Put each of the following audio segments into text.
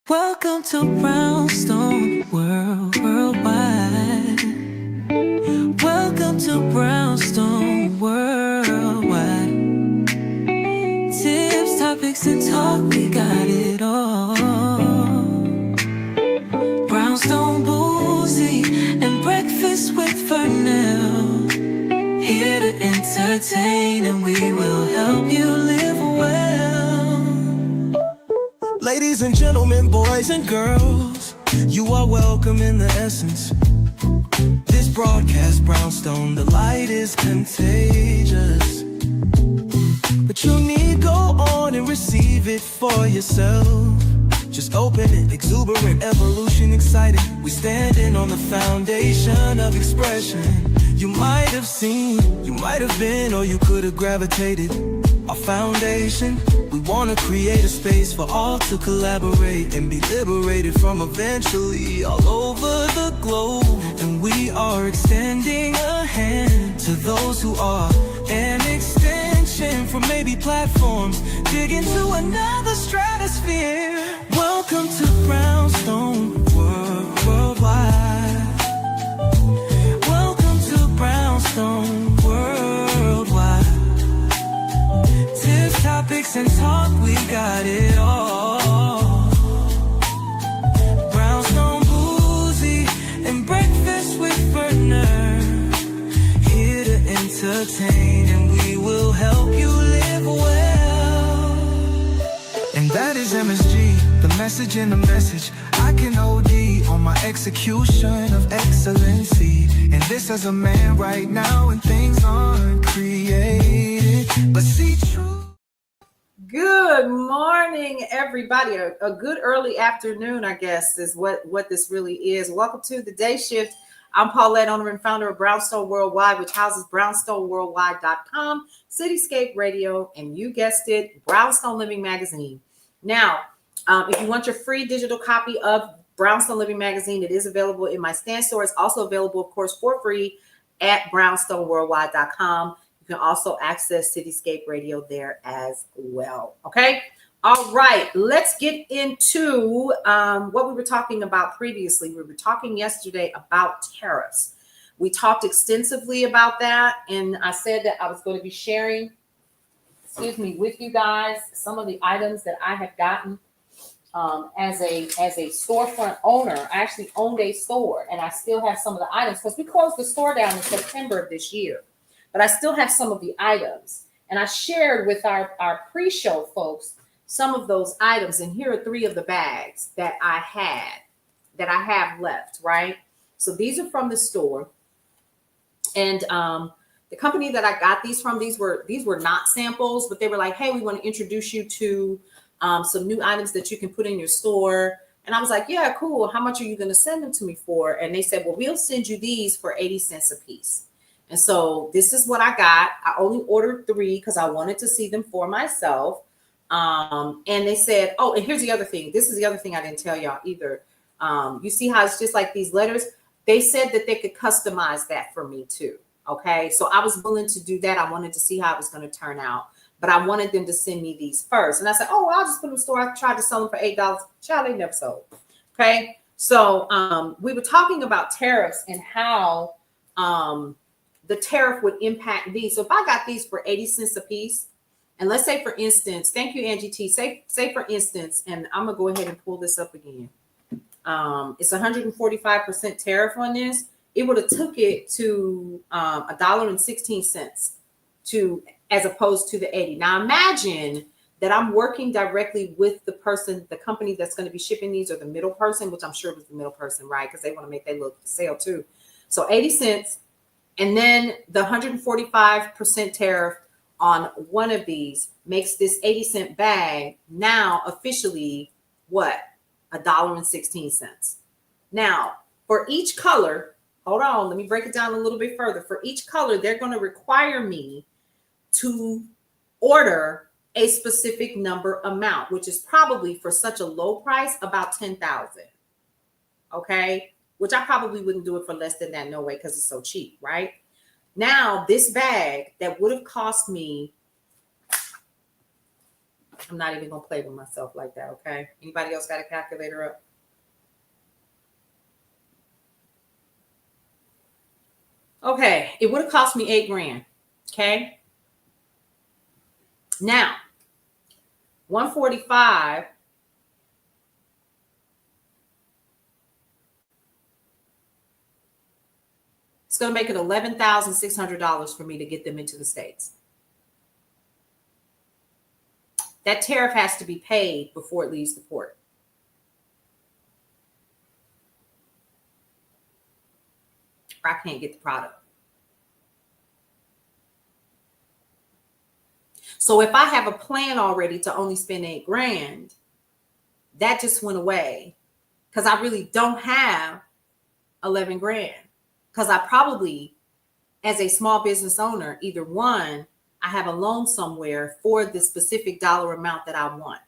Welcome to Brownstone Worldwide. Welcome to Brownstone Worldwide. Tips, topics, and talk, we got it all. Brownstone Boozy and Breakfast with Fernell. Here to entertain, and we will help you live well. Ladies and gentlemen, boys and girls, you are welcome in the essence. This broadcast, Brownstone, the light is contagious. But you need go on and receive it for yourself. Just open it, exuberant, evolution, excited. We standing on the foundation of expression. You might have seen, you might have been, or you could have gravitated. Our foundation, we want to create a space for all to collaborate and be liberated from eventually all over the globe. And we are extending a hand to those who are an extension from maybe platforms, dig into another stratosphere. Welcome to Brownstone Worldwide. Welcome to Brownstone Worldwide. Tips, topics, and talk, we got it all. Brownstone Boozy and Breakfast with Fernell. Here to entertain, and we will help you live well. And that is MSG, the message in the message. I can OD on my execution of excellency. And this as a man right now, and things aren't created, but see true. Good morning, everybody. A good early afternoon, I guess, is what this really is. Welcome to the Day Shift. I'm Paulette, owner and founder of Brownstone Worldwide, which houses brownstoneworldwide.com, Cityscape Radio, and you guessed it, Brownstone Living Magazine. Now, if you want your free digital copy of Brownstone Living Magazine, it is available in my stand store. It's also available, of course, for free at brownstoneworldwide.com. You can also access Cityscape Radio there as well. Okay. All right. Let's get into what we were talking about previously. We were talking yesterday about tariffs. We talked extensively about that. And I said that I was going to be sharing, with you guys some of the items that I have gotten as a storefront owner. I actually owned a store, and I still have some of the items because we closed the store down in September of this year. But I still have some of the items. And I shared with our pre-show folks some of those items. And here are 3 of the bags that I have left, right? So these are from the store. And the company that I got these from, these were not samples, but they were like, hey, we want to introduce you to some new items that you can put in your store. And I was like, yeah, cool. How much are you going to send them to me for? And they said, well, we'll send you these for 80 cents a piece. And so this is what I got. I only ordered 3 because I wanted to see them for myself. And they said, oh, and here's the other thing. This is the other thing I didn't tell y'all either. You see how it's just like these letters? They said that they could customize that for me too. Okay. So I was willing to do that. I wanted to see how it was going to turn out, but I wanted them to send me these first. And I said, oh, I'll just put them in the store. I tried to sell them for $8. Child, they never sold. Okay. So we were talking about tariffs and how the tariff would impact these. So if I got these for 80 cents a piece, and let's say, for instance, thank you, Angie T. Say for instance, and I'm going to go ahead and pull this up again. It's 145% tariff on this. It would have took it to $1.16 to, as opposed to the 80. Now imagine that I'm working directly with the person, the company that's going to be shipping these, or the middle person, which I'm sure was the middle person, right? Because they want to make their little sale too. So 80 cents. And then the 145% tariff on one of these makes this 80-cent bag now officially what? $1.16. Now, for each color, hold on, let me break it down a little bit further. For each color, they're going to require me to order a specific number amount, which is probably, for such a low price, about 10,000. Okay. Which I probably wouldn't do it for less than that, no way, because it's so cheap, right? Now, this bag that would have cost me I'm not even gonna play with myself like that, okay? Anybody else got a calculator up? Okay, it would have cost me $8,000. Okay. Now, 145. It's going to make it $11,600 for me to get them into the States. That tariff has to be paid before it leaves the port. Or I can't get the product. So if I have a plan already to only spend $8,000, that just went away because I really don't have $11,000. Because I probably, as a small business owner, either one, I have a loan somewhere for the specific dollar amount that I want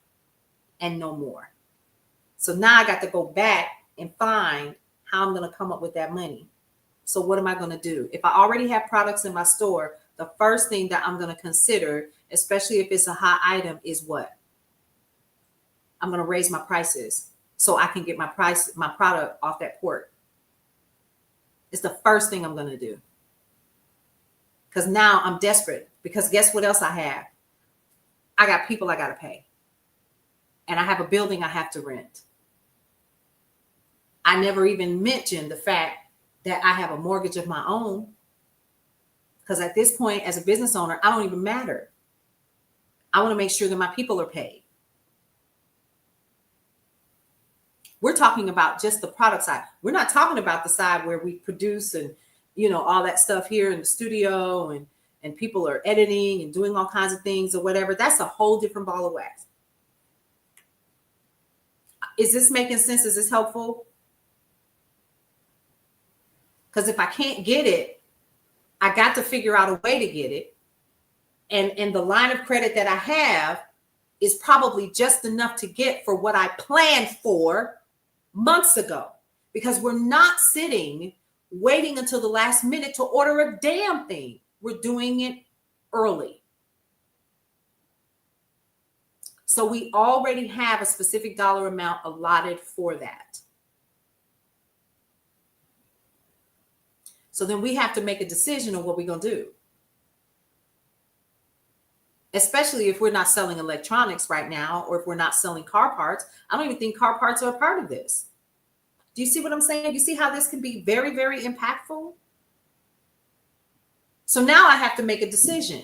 and no more. So now I got to go back and find how I'm going to come up with that money. So what am I going to do? If I already have products in my store, the first thing that I'm going to consider, especially if it's a hot item, is what? I'm going to raise my prices so I can get my product off that port. It's the first thing I'm going to do. Because now I'm desperate. Because guess what else I have? I got people I got to pay. And I have a building I have to rent. I never even mentioned the fact that I have a mortgage of my own. Because at this point, as a business owner, I don't even matter. I want to make sure that my people are paid. We're talking about just the product side. We're not talking about the side where we produce and, all that stuff here in the studio and people are editing and doing all kinds of things or whatever. That's a whole different ball of wax. Is this making sense? Is this helpful? Because if I can't get it, I got to figure out a way to get it. And the line of credit that I have is probably just enough to get for what I planned for months ago, because we're not sitting waiting until the last minute to order a damn thing. We're doing it early. So we already have a specific dollar amount allotted for that. So then we have to make a decision on what we're going to do. Especially if we're not selling electronics right now, or if we're not selling car parts. I don't even think car parts are a part of this. Do you see what I'm saying? You see how this can be very, very impactful? So now I have to make a decision.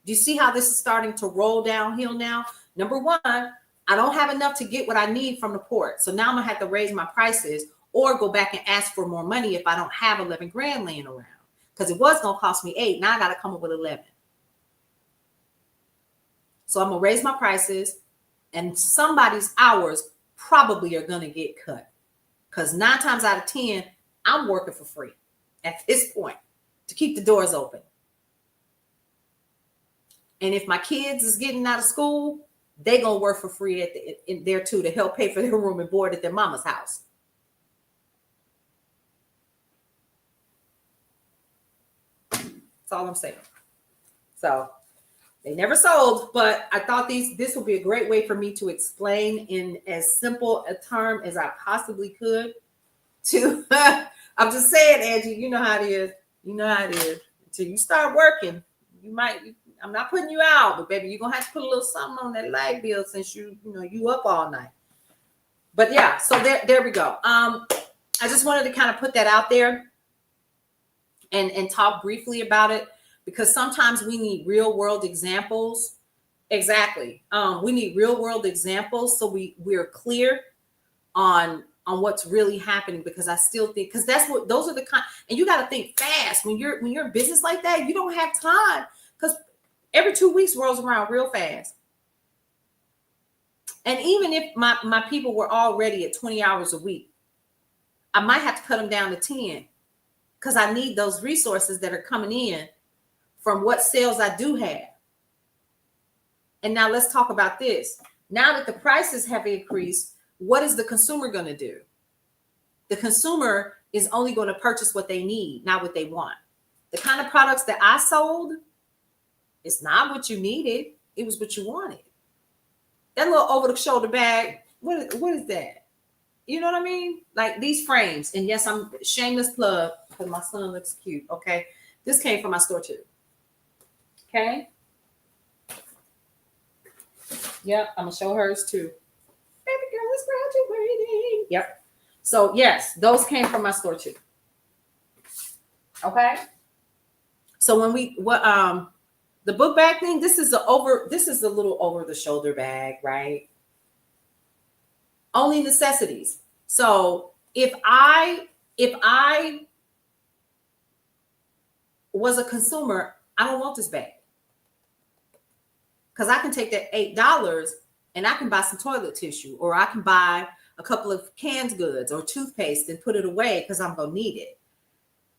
Do you see how this is starting to roll downhill now? Number one, I don't have enough to get what I need from the port. So now I'm gonna have to raise my prices or go back and ask for more money if I don't have $11,000 laying around. Because it was gonna cost me $8,000. Now I gotta come up with $11,000. So I'm gonna raise my prices, and somebody's hours probably are gonna get cut. Because 9 times out of 10, I'm working for free at this point to keep the doors open. And if my kids is getting out of school, they gonna work for free in there too to help pay for their room and board at their mama's house. That's all I'm saying. So they never sold, but I thought this would be a great way for me to explain in as simple a term as I possibly could to, I'm just saying, Angie, you know how it is. You know how it is. Until you start working, I'm not putting you out, but baby, you're going to have to put a little something on that light bill since you up all night. But yeah, so there we go. I just wanted to kind of put that out there and talk briefly about it, because sometimes we need real world examples. Exactly. We need real world examples so we're clear on what's really happening, because I still think, because those are the kind, and you got to think fast when you're in business like that. You don't have time, because every 2 weeks rolls around real fast. And even if my people were already at 20 hours a week, I might have to cut them down to 10, because I need those resources that are coming in from what sales I do have. And now let's talk about this. Now that the prices have increased, what is the consumer going to do? The consumer is only going to purchase what they need, not what they want. The kind of products that I sold, it's not what you needed. It was what you wanted. that little over the shoulder bag. What is that? You know what I mean? Like these frames. And yes, I'm shameless plug because my son looks cute. Okay. This came from my store too. Okay. Yep. I'm going to show hers too. Baby girl is graduating. Yep. So yes, those came from my store too. Okay. So when the book bag thing, this is a little over the shoulder bag, right? Only necessities. So if I was a consumer, I don't want this bag. Because I can take that $8 and I can buy some toilet tissue, or I can buy a couple of canned goods or toothpaste and put it away because I'm going to need it.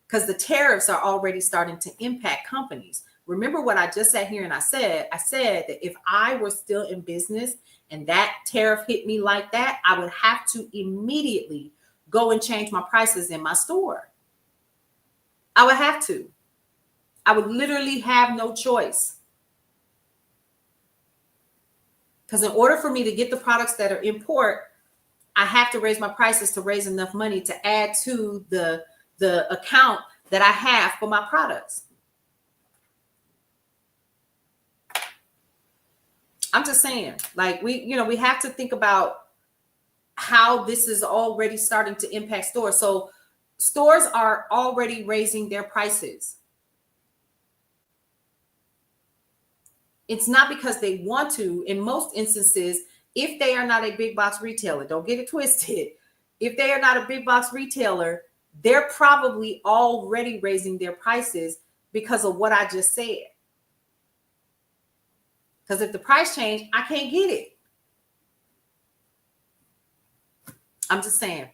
Because the tariffs are already starting to impact companies. Remember what I just sat here and I said that if I were still in business and that tariff hit me like that, I would have to immediately go and change my prices in my store. I would have to. I would literally have no choice. Because in order for me to get the products that are import, I have to raise my prices to raise enough money to add to the account that I have for my products. I'm just saying, like we have to think about how this is already starting to impact stores. So stores are already raising their prices. It's not because they want to. In most instances, if they are not a big box retailer, don't get it twisted. If they are not a big box retailer, they're probably already raising their prices because of what I just said. Because if the price change, I can't get it. I'm just saying,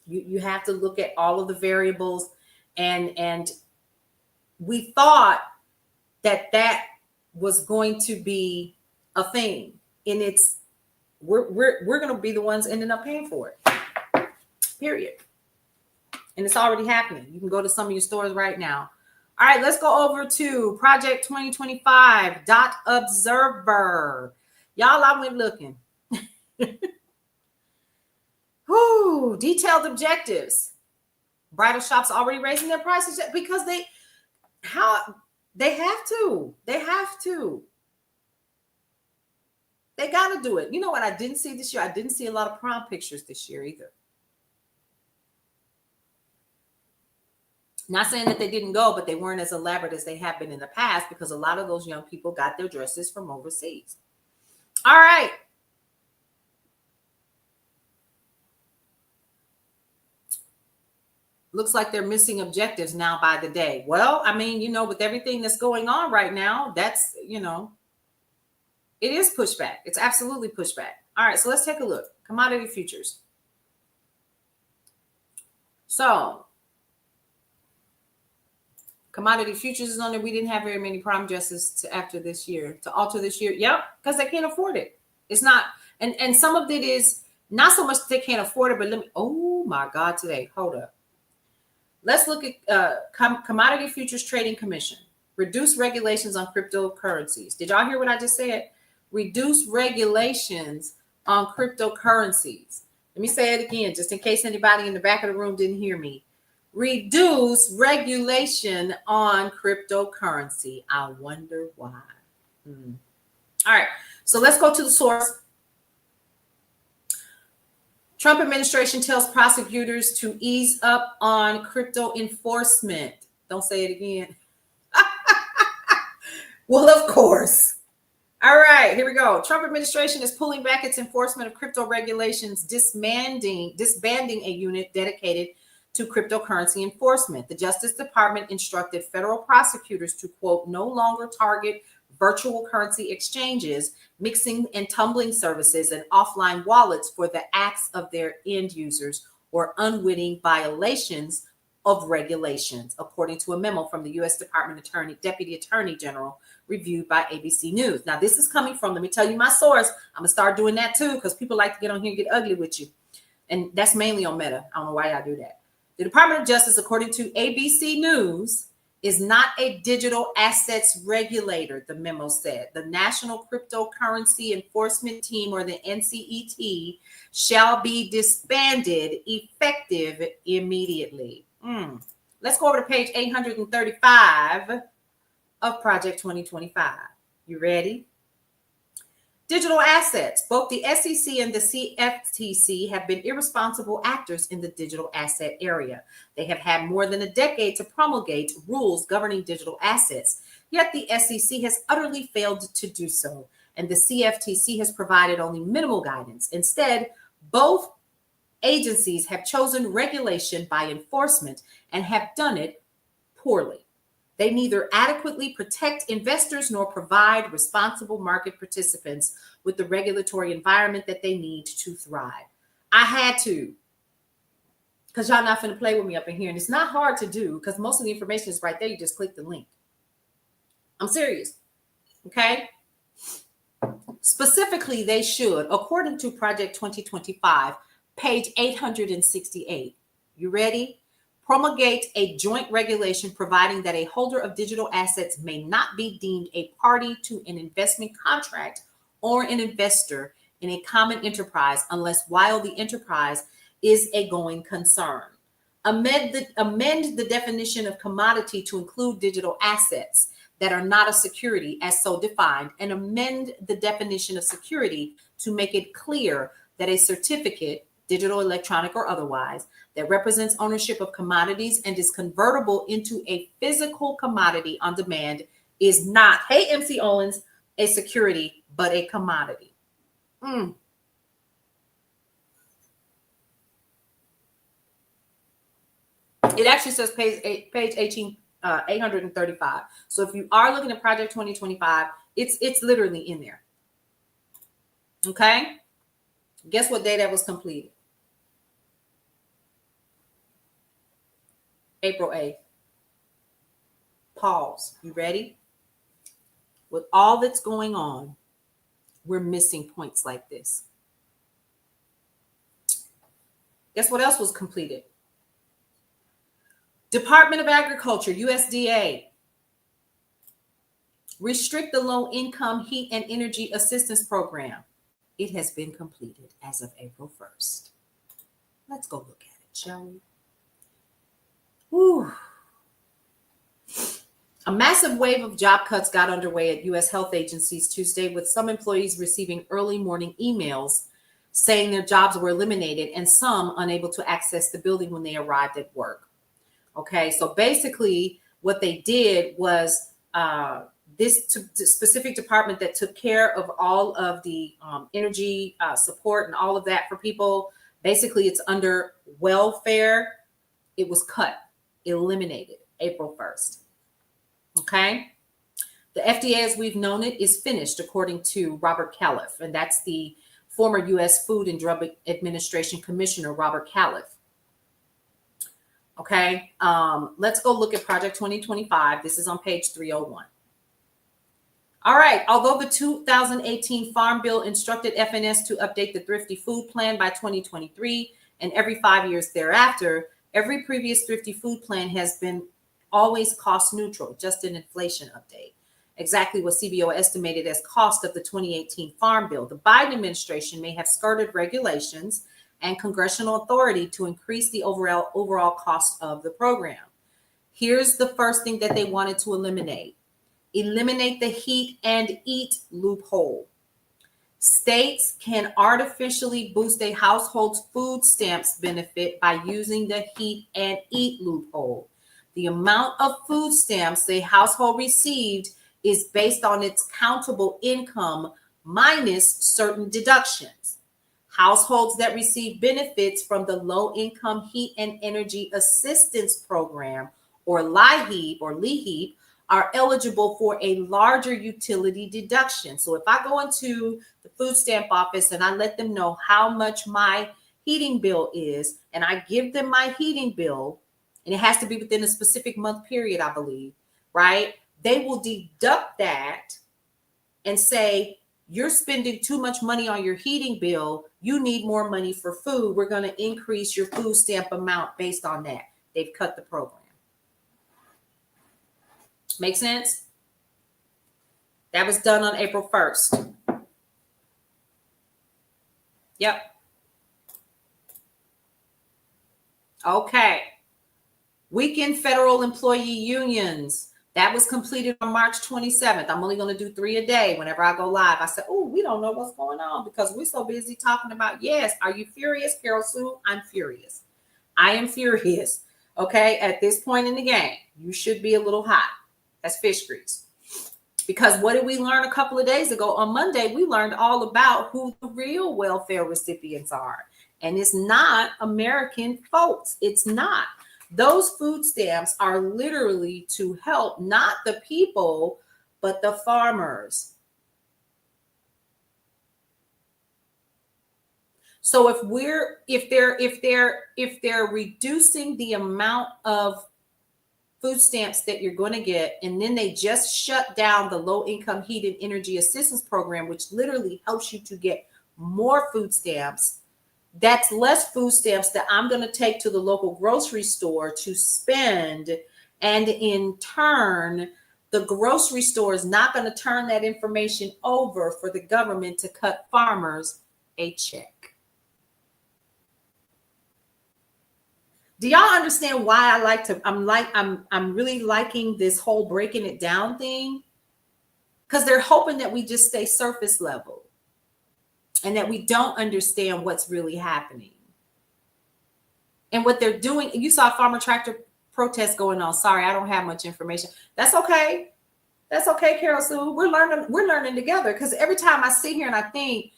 you have to look at all of the variables, and we thought that was going to be a thing, and we're going to be the ones ending up paying for it. Period. And it's already happening. You can go to some of your stores right now. All right, let's go over to Project 2025.observer. Y'all, I went looking. Whoo, detailed objectives. Bridal shops already raising their prices because they have to. They got to do it. You know what I didn't see this year? I didn't see a lot of prom pictures this year either. Not saying that they didn't go, but they weren't as elaborate as they have been in the past because a lot of those young people got their dresses from overseas. All right. Looks like they're missing objectives now by the day. Well, I mean, with everything that's going on right now, that's, it is pushback. It's absolutely pushback. All right, so let's take a look. Commodity futures. So commodity futures is on there. We didn't have very many prom dresses to alter this year. Yep, because they can't afford it. It's not, and some of it is not so much that they can't afford it, but oh my God, today, hold up. Let's look at Commodity Futures Trading Commission. Reduce regulations on cryptocurrencies. Did y'all hear what I just said? Reduce regulations on cryptocurrencies. Let me say it again, just in case anybody in the back of the room didn't hear me. Reduce regulation on cryptocurrency. I wonder why. All right, so let's go to the source. Trump administration tells prosecutors to ease up on crypto enforcement. Don't say it again. Well, of course. All right, here we go. Trump administration is pulling back its enforcement of crypto regulations, disbanding a unit dedicated to cryptocurrency enforcement. The Justice Department instructed federal prosecutors to, quote, no longer target virtual currency exchanges, mixing and tumbling services, and offline wallets for the acts of their end users or unwitting violations of regulations, according to a memo from the U.S. Deputy Attorney General, reviewed by ABC News. Now, this is coming from, let me tell you my source. I'm going to start doing that too, because people like to get on here and get ugly with you. And that's mainly on Meta. I don't know why I do that. The Department of Justice, according to ABC News, is not a digital assets regulator, the memo said. The National Cryptocurrency Enforcement Team, or the NCET, shall be disbanded effective immediately. Let's go over to page 835 of Project 2025. You ready? Digital assets. Both the SEC and the CFTC have been irresponsible actors in the digital asset area. They have had more than a decade to promulgate rules governing digital assets, yet the SEC has utterly failed to do so, and the CFTC has provided only minimal guidance. Instead, both agencies have chosen regulation by enforcement and have done it poorly. They neither adequately protect investors nor provide responsible market participants with the regulatory environment that they need to thrive. I had to, because y'all not finna play with me up in here. And it's not hard to do because most of the information is right there. You just click the link. I'm serious. Okay. Specifically, they should, according to Project 2025, page 868. You ready? Promulgate a joint regulation providing that a holder of digital assets may not be deemed a party to an investment contract or an investor in a common enterprise unless while the enterprise is a going concern. Amend the definition of commodity to include digital assets that are not a security as so defined, and amend the definition of security to make it clear that a certificate, digital, electronic, or otherwise, that represents ownership of commodities and is convertible into a physical commodity on demand is not, hey, MC Owens, a security, but a commodity. It actually says page 835. So if you are looking at Project 2025, it's literally in there. Okay? Guess what day that was completed? April 8th. Pause. You ready? With all that's going on, we're missing points like this. Guess what else was completed? Department of Agriculture, USDA. Restrict the low-income heat and energy assistance program. It has been completed as of April 1st. Let's go look at it, shall we? Whew. A massive wave of job cuts got underway at U.S. health agencies Tuesday, with some employees receiving early morning emails saying their jobs were eliminated and some unable to access the building when they arrived at work. Okay, so basically what they did was this specific department that took care of all of the energy support and all of that for people, basically it's under welfare. It was cut, eliminated April 1st. Okay. The FDA, as we've known it, is finished, according to Robert Califf, and that's the former U.S. Food and Drug Administration Commissioner, Robert Califf. Okay. Let's go look at Project 2025. This is on page 301. All right. Although the 2018 Farm Bill instructed FNS to update the Thrifty Food Plan by 2023 and every 5 years thereafter, every previous Thrifty Food Plan has been always cost neutral, just an inflation update. Exactly what CBO estimated as cost of the 2018 Farm Bill. The Biden administration may have skirted regulations and congressional authority to increase the overall cost of the program. Here's the first thing that they wanted to eliminate. Eliminate the heat and eat loophole. States can artificially boost a household's food stamps benefit by using the heat and eat loophole. The amount of food stamps a household received is based on its countable income minus certain deductions. Households that receive benefits from the Low-Income Heat and Energy Assistance Program, or LIHEAP, are eligible for a larger utility deduction. So if I go into the food stamp office and I let them know how much my heating bill is, and I give them my heating bill, and it has to be within a specific month period, I believe, right? They will deduct that and say, you're spending too much money on your heating bill. You need more money for food. We're going to increase your food stamp amount based on that. They've cut the program. Make sense? That was done on April 1st. Yep. Okay. Weekend federal employee unions. That was completed on March 27th. I'm only going to do 3 a day whenever I go live. I said, oh, we don't know what's going on because we're so busy talking about, yes, are you furious, Carol Sue? I'm furious. I am furious. Okay. At this point in the game, you should be a little hot. That's fish grease. Because what did we learn a couple of days ago? On Monday, we learned all about who the real welfare recipients are. And it's not American folks. It's not. Those food stamps are literally to help not the people, but the farmers. So if they're reducing the amount of food stamps that you're going to get, and then they just shut down the low income heat and energy assistance program, which literally helps you to get more food stamps. That's less food stamps that I'm going to take to the local grocery store to spend. And in turn, the grocery store is not going to turn that information over for the government to cut farmers a check. Do y'all understand why I'm really liking this whole breaking it down thing? Because they're hoping that we just stay surface level and that we don't understand what's really happening. And what they're doing, you saw farmer tractor protests going on. Sorry, I don't have much information. That's okay. That's okay, Carol Sue. We're learning together, because every time I sit here and I think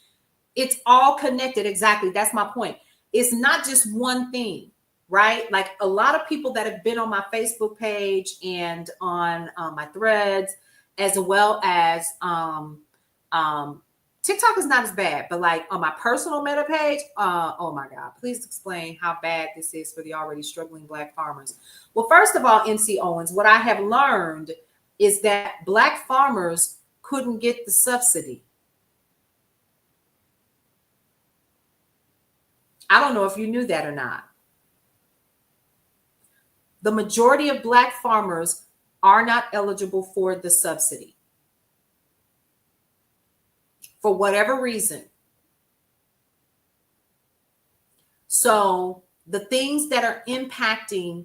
it's all connected. Exactly. That's my point. It's not just one thing. Right? Like a lot of people that have been on my Facebook page and on my threads, as well as TikTok is not as bad, but like on my personal Meta page, oh my God, please explain how bad this is for the already struggling Black farmers. Well, first of all, MC Owens, what I have learned is that Black farmers couldn't get the subsidy. I don't know if you knew that or not. The majority of Black farmers are not eligible for the subsidy for whatever reason. So the things that are impacting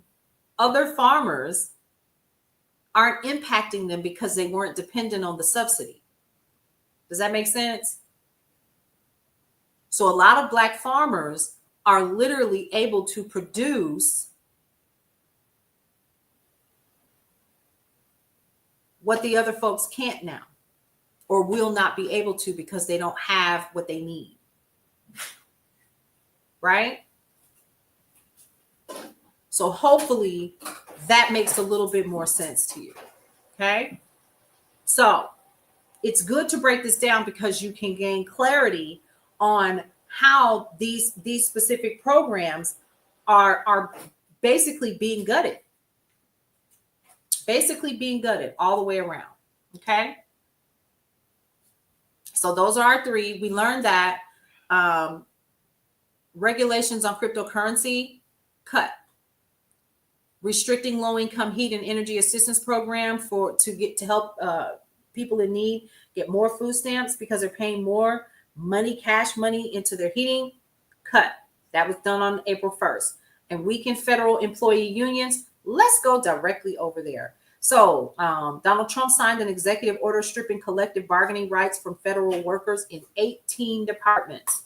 other farmers aren't impacting them because they weren't dependent on the subsidy. Does that make sense? So a lot of Black farmers are literally able to produce what the other folks can't now, or will not be able to, because they don't have what they need. Right? So hopefully that makes a little bit more sense to you. Okay? So it's good to break this down because you can gain clarity on how these specific programs are basically being gutted. Basically being gutted all the way around. Okay. So those are our 3. We learned that regulations on cryptocurrency, cut. Restricting low-income heat and energy assistance program to help people in need get more food stamps because they're paying more money, cash money, into their heating, cut. That was done on April 1st. And weaken federal employee unions. Let's go directly over there. So Donald Trump signed an executive order stripping collective bargaining rights from federal workers in 18 departments.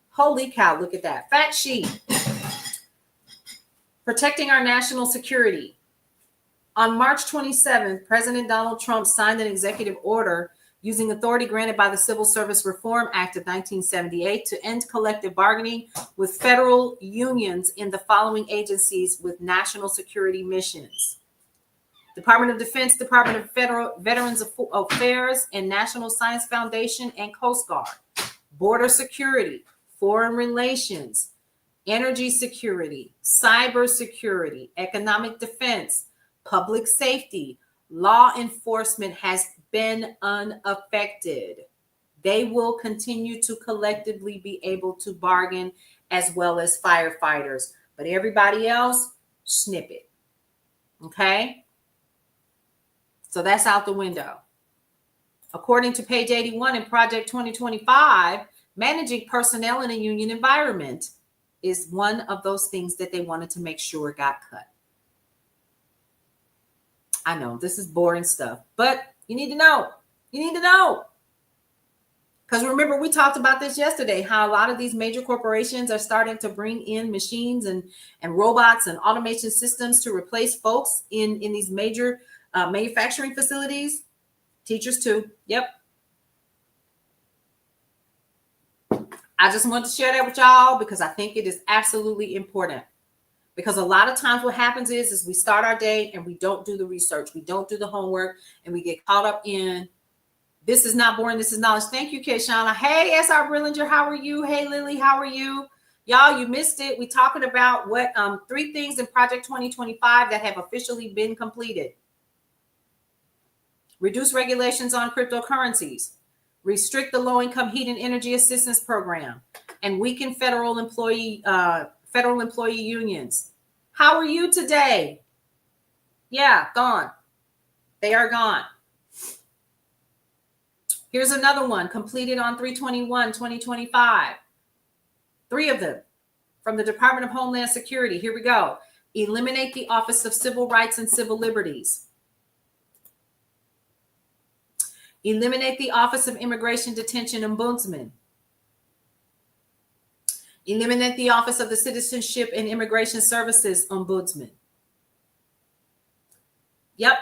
Holy cow, look at that. Fact sheet. Protecting our national security. On March 27th, President Donald Trump signed an executive order using authority granted by the Civil Service Reform Act of 1978 to end collective bargaining with federal unions in the following agencies with national security missions: Department of Defense, Department of Federal Veterans Affairs and National Science Foundation and Coast Guard, Border Security, Foreign Relations, Energy Security, Cyber Security, Economic Defense, Public Safety. Law enforcement has been unaffected. They will continue to collectively be able to bargain, as well as firefighters. But everybody else, snip it. Okay? So that's out the window. According to page 81 in Project 2025, managing personnel in a union environment is one of those things that they wanted to make sure got cut. I know this is boring stuff, but you need to know. You need to know. Because remember, we talked about this yesterday, how a lot of these major corporations are starting to bring in machines and robots and automation systems to replace folks in these major manufacturing facilities. Teachers too. Yep. I just wanted to share that with y'all because I think it is absolutely important. Because a lot of times what happens is we start our day and we don't do the research. We don't do the homework and we get caught up in this is not boring. This is knowledge. Thank you, Keshana. Hey, S.R. Brillinger, how are you? Hey, Lily, how are you? Y'all, you missed it. We talking about what 3 things in Project 2025 that have officially been completed. Reduce regulations on cryptocurrencies. Restrict the low-income heat and energy assistance program. And weaken federal employee unions. How are you today? Yeah, gone. They are gone. Here's another one completed on 3/21/2025. 3 of them from the Department of Homeland Security. Here we go. Eliminate the Office of Civil Rights and Civil Liberties. Eliminate the Office of Immigration Detention Ombudsman. Eliminate the Office of the Citizenship and Immigration Services Ombudsman. Yep.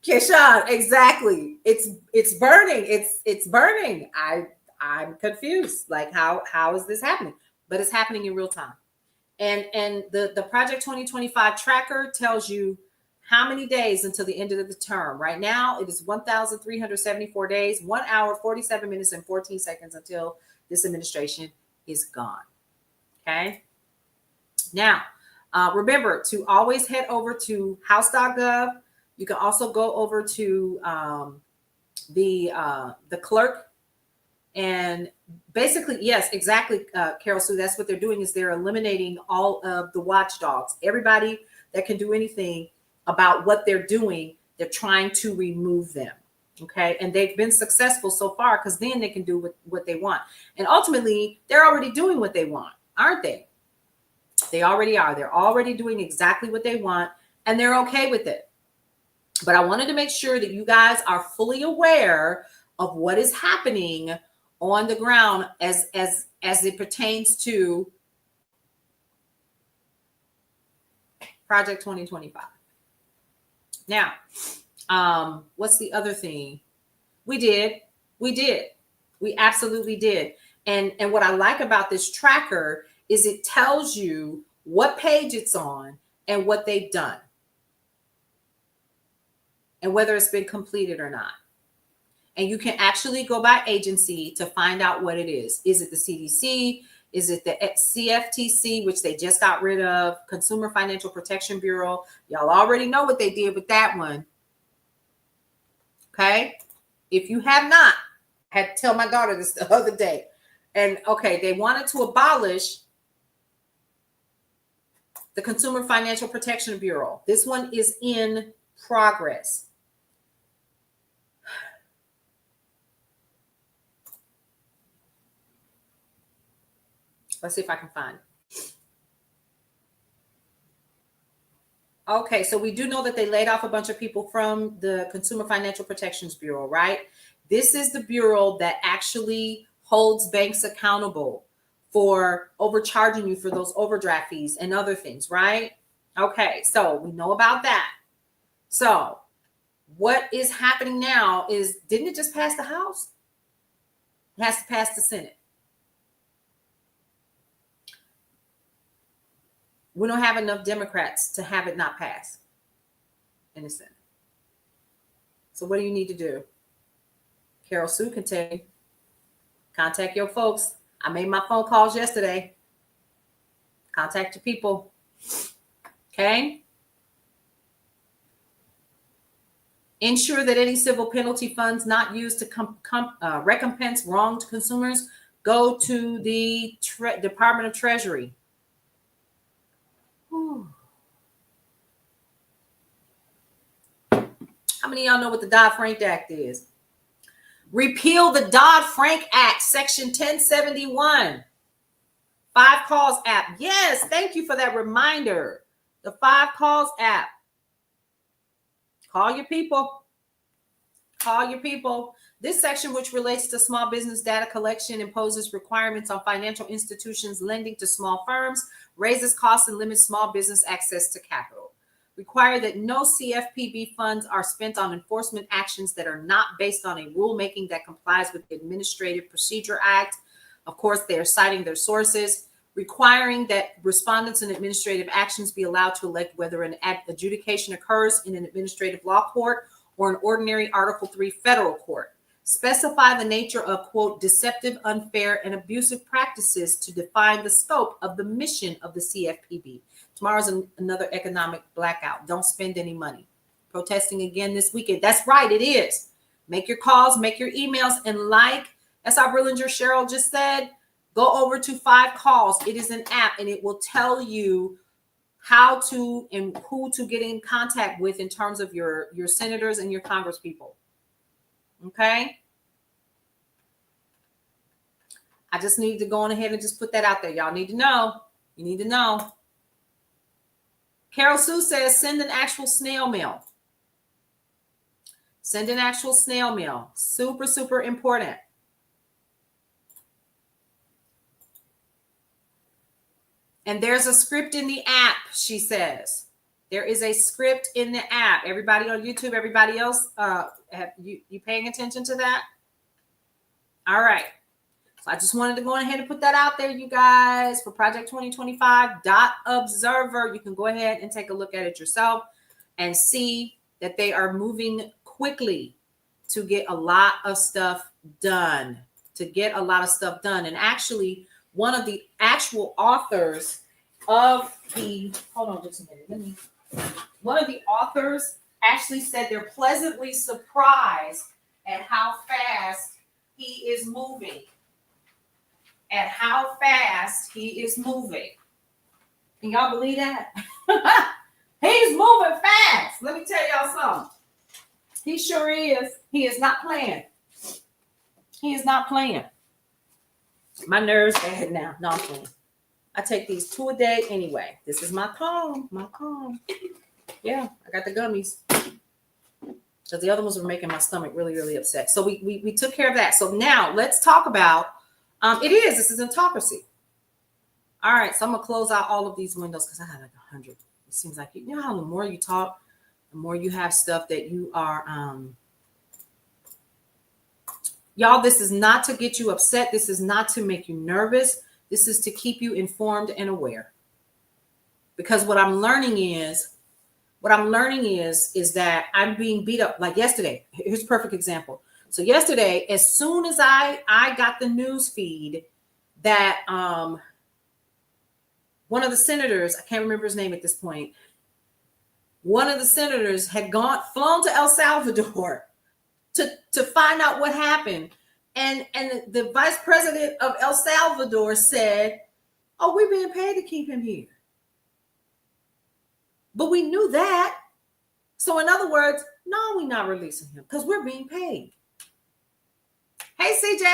Keshawn, exactly. It's burning. It's burning. I'm confused. Like how is this happening? But it's happening in real time. And the Project 2025 tracker tells you how many days until the end of the term. Right now, it is 1,374 days, 1 hour, 47 minutes, and 14 seconds until this administration is gone. Okay. Now, remember to always head over to house.gov. You can also go over to the clerk, and basically, yes, exactly, Carol Sue. That's what they're doing is they're eliminating all of the watchdogs. Everybody that can do anything about what they're doing, they're trying to remove them. Okay, and they've been successful so far because then they can do what they want, and ultimately, they're already doing what they want, aren't they? They already are. They're already doing exactly what they want, and they're okay with it. But I wanted to make sure that you guys are fully aware of what is happening on the ground as it pertains to Project 2025. Now, what's the other thing? We absolutely did. And what I like about this tracker is it tells you what page it's on and what they've done, and whether it's been completed or not. And you can actually go by agency to find out what it is. Is it the CDC? Is it the CFTC, which they just got rid of? Consumer Financial Protection Bureau. Y'all already know what they did with that one. Okay. If you have not, I had to tell my daughter this the other day. And okay, they wanted to abolish the Consumer Financial Protection Bureau. This one is in progress. Let's see if I can find it. Okay, so we do know that they laid off a bunch of people from the Consumer Financial Protections Bureau, right? This is the bureau that actually holds banks accountable for overcharging you for those overdraft fees and other things, right? Okay, so we know about that. So what is happening now is, didn't it just pass the House? It has to pass the Senate. We don't have enough Democrats to have it not pass in the Senate. So what do you need to do? Carol Sue can tell you. Contact your folks. I made my phone calls yesterday. Contact your people. Okay? Ensure that any civil penalty funds not used to recompense wronged consumers go to the Department of Treasury. Whew. many of y'all know what the Dodd-Frank Act is? Repeal the Dodd-Frank Act, Section 1071. 5 Calls app. Yes, thank you for that reminder. The 5 Calls app. Call your people. Call your people. This section, which relates to small business data collection, imposes requirements on financial institutions lending to small firms, raises costs, and limits small business access to capital. Require that no CFPB funds are spent on enforcement actions that are not based on a rulemaking that complies with the Administrative Procedure Act. Of course, they are citing their sources. Requiring that respondents in administrative actions be allowed to elect whether an adjudication occurs in an administrative law court or an ordinary Article III federal court. Specify the nature of, quote, deceptive, unfair, and abusive practices to define the scope of the mission of the CFPB. Tomorrow's another economic blackout. Don't spend any money. Protesting again this weekend. That's right, it is. Make your calls, make your emails, and as our Brillinger Cheryl just said, go over to 5 Calls. It is an app, and it will tell you how to and who to get in contact with in terms of your senators and your congresspeople. Okay? I just need to go on ahead and just put that out there. Y'all need to know. You need to know. Carol Sue says, send an actual snail mail. Send an actual snail mail. Super, super important. And there's a script in the app, she says. There is a script in the app. Everybody on YouTube, everybody else, have you paying attention to that? All right. So I just wanted to go ahead and put that out there, you guys, for Project 2025.observer. You can go ahead and take a look at it yourself and see that they are moving quickly to get a lot of stuff done. And actually, one of the actual authors of the, hold on just a minute. One of the authors actually said they're pleasantly surprised at how fast he is moving. Can y'all believe that? He's moving fast. Let me tell y'all something. He sure is. He is not playing. My nerves bad now. No, I'm playing. I take these 2 a day anyway. This is my calm. Yeah, I got the gummies. Because the other ones were making my stomach really, really upset. So we took care of that. So now let's talk about, this is autocracy. All right, so I'm going to close out all of these windows because I have like 100. It seems like, you know how the more you talk, the more you have stuff that you are, y'all, this is not to get you upset. This is not to make you nervous. This is to keep you informed and aware. Because what I'm learning is that I'm being beat up. Like yesterday, here's a perfect example. So yesterday, as soon as I got the news feed that one of the senators, I can't remember his name at this point, one of the senators had flown to El Salvador to find out what happened. And the vice president of El Salvador said, oh, we're being paid to keep him here. But we knew that. So in other words, no, we're not releasing him because we're being paid. Hey, CJ.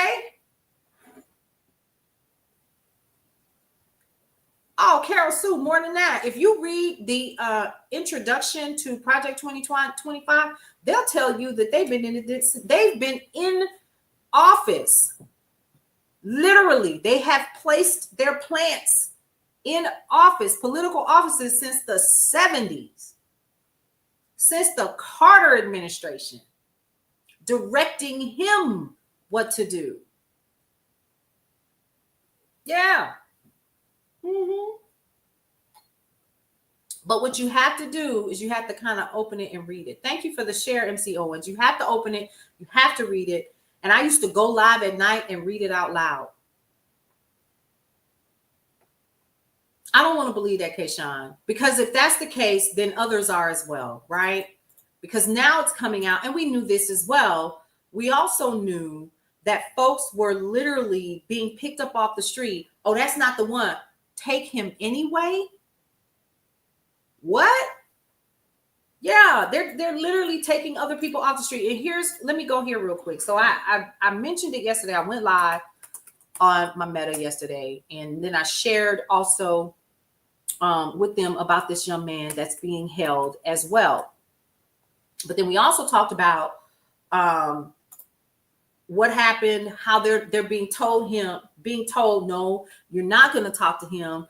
Oh, Carol Sue, more than that. If you read the introduction to Project 2025, they'll tell you that they've been in office. Literally, they have placed their plants in office, political offices, since the 70s, since the Carter administration, directing him what to do. Yeah. Mm-hmm. But what you have to do is you have to kind of open it and read it. Thank you for the share, MC Owens. You have to open it. You have to read it. And I used to go live at night and read it out loud. I don't want to believe that, Kayshawn, because if that's the case, then others are as well, right? Because now it's coming out, and we knew this as well. We also knew that folks were literally being picked up off the street. Oh, that's not the one. Take him anyway? What? Yeah, they're literally taking other people off the street. And let me go here real quick. So I mentioned it yesterday. I went live on my Meta yesterday, and then I shared also with them about this young man that's being held as well. But then we also talked about what happened, how they're being told no, you're not going to talk to him.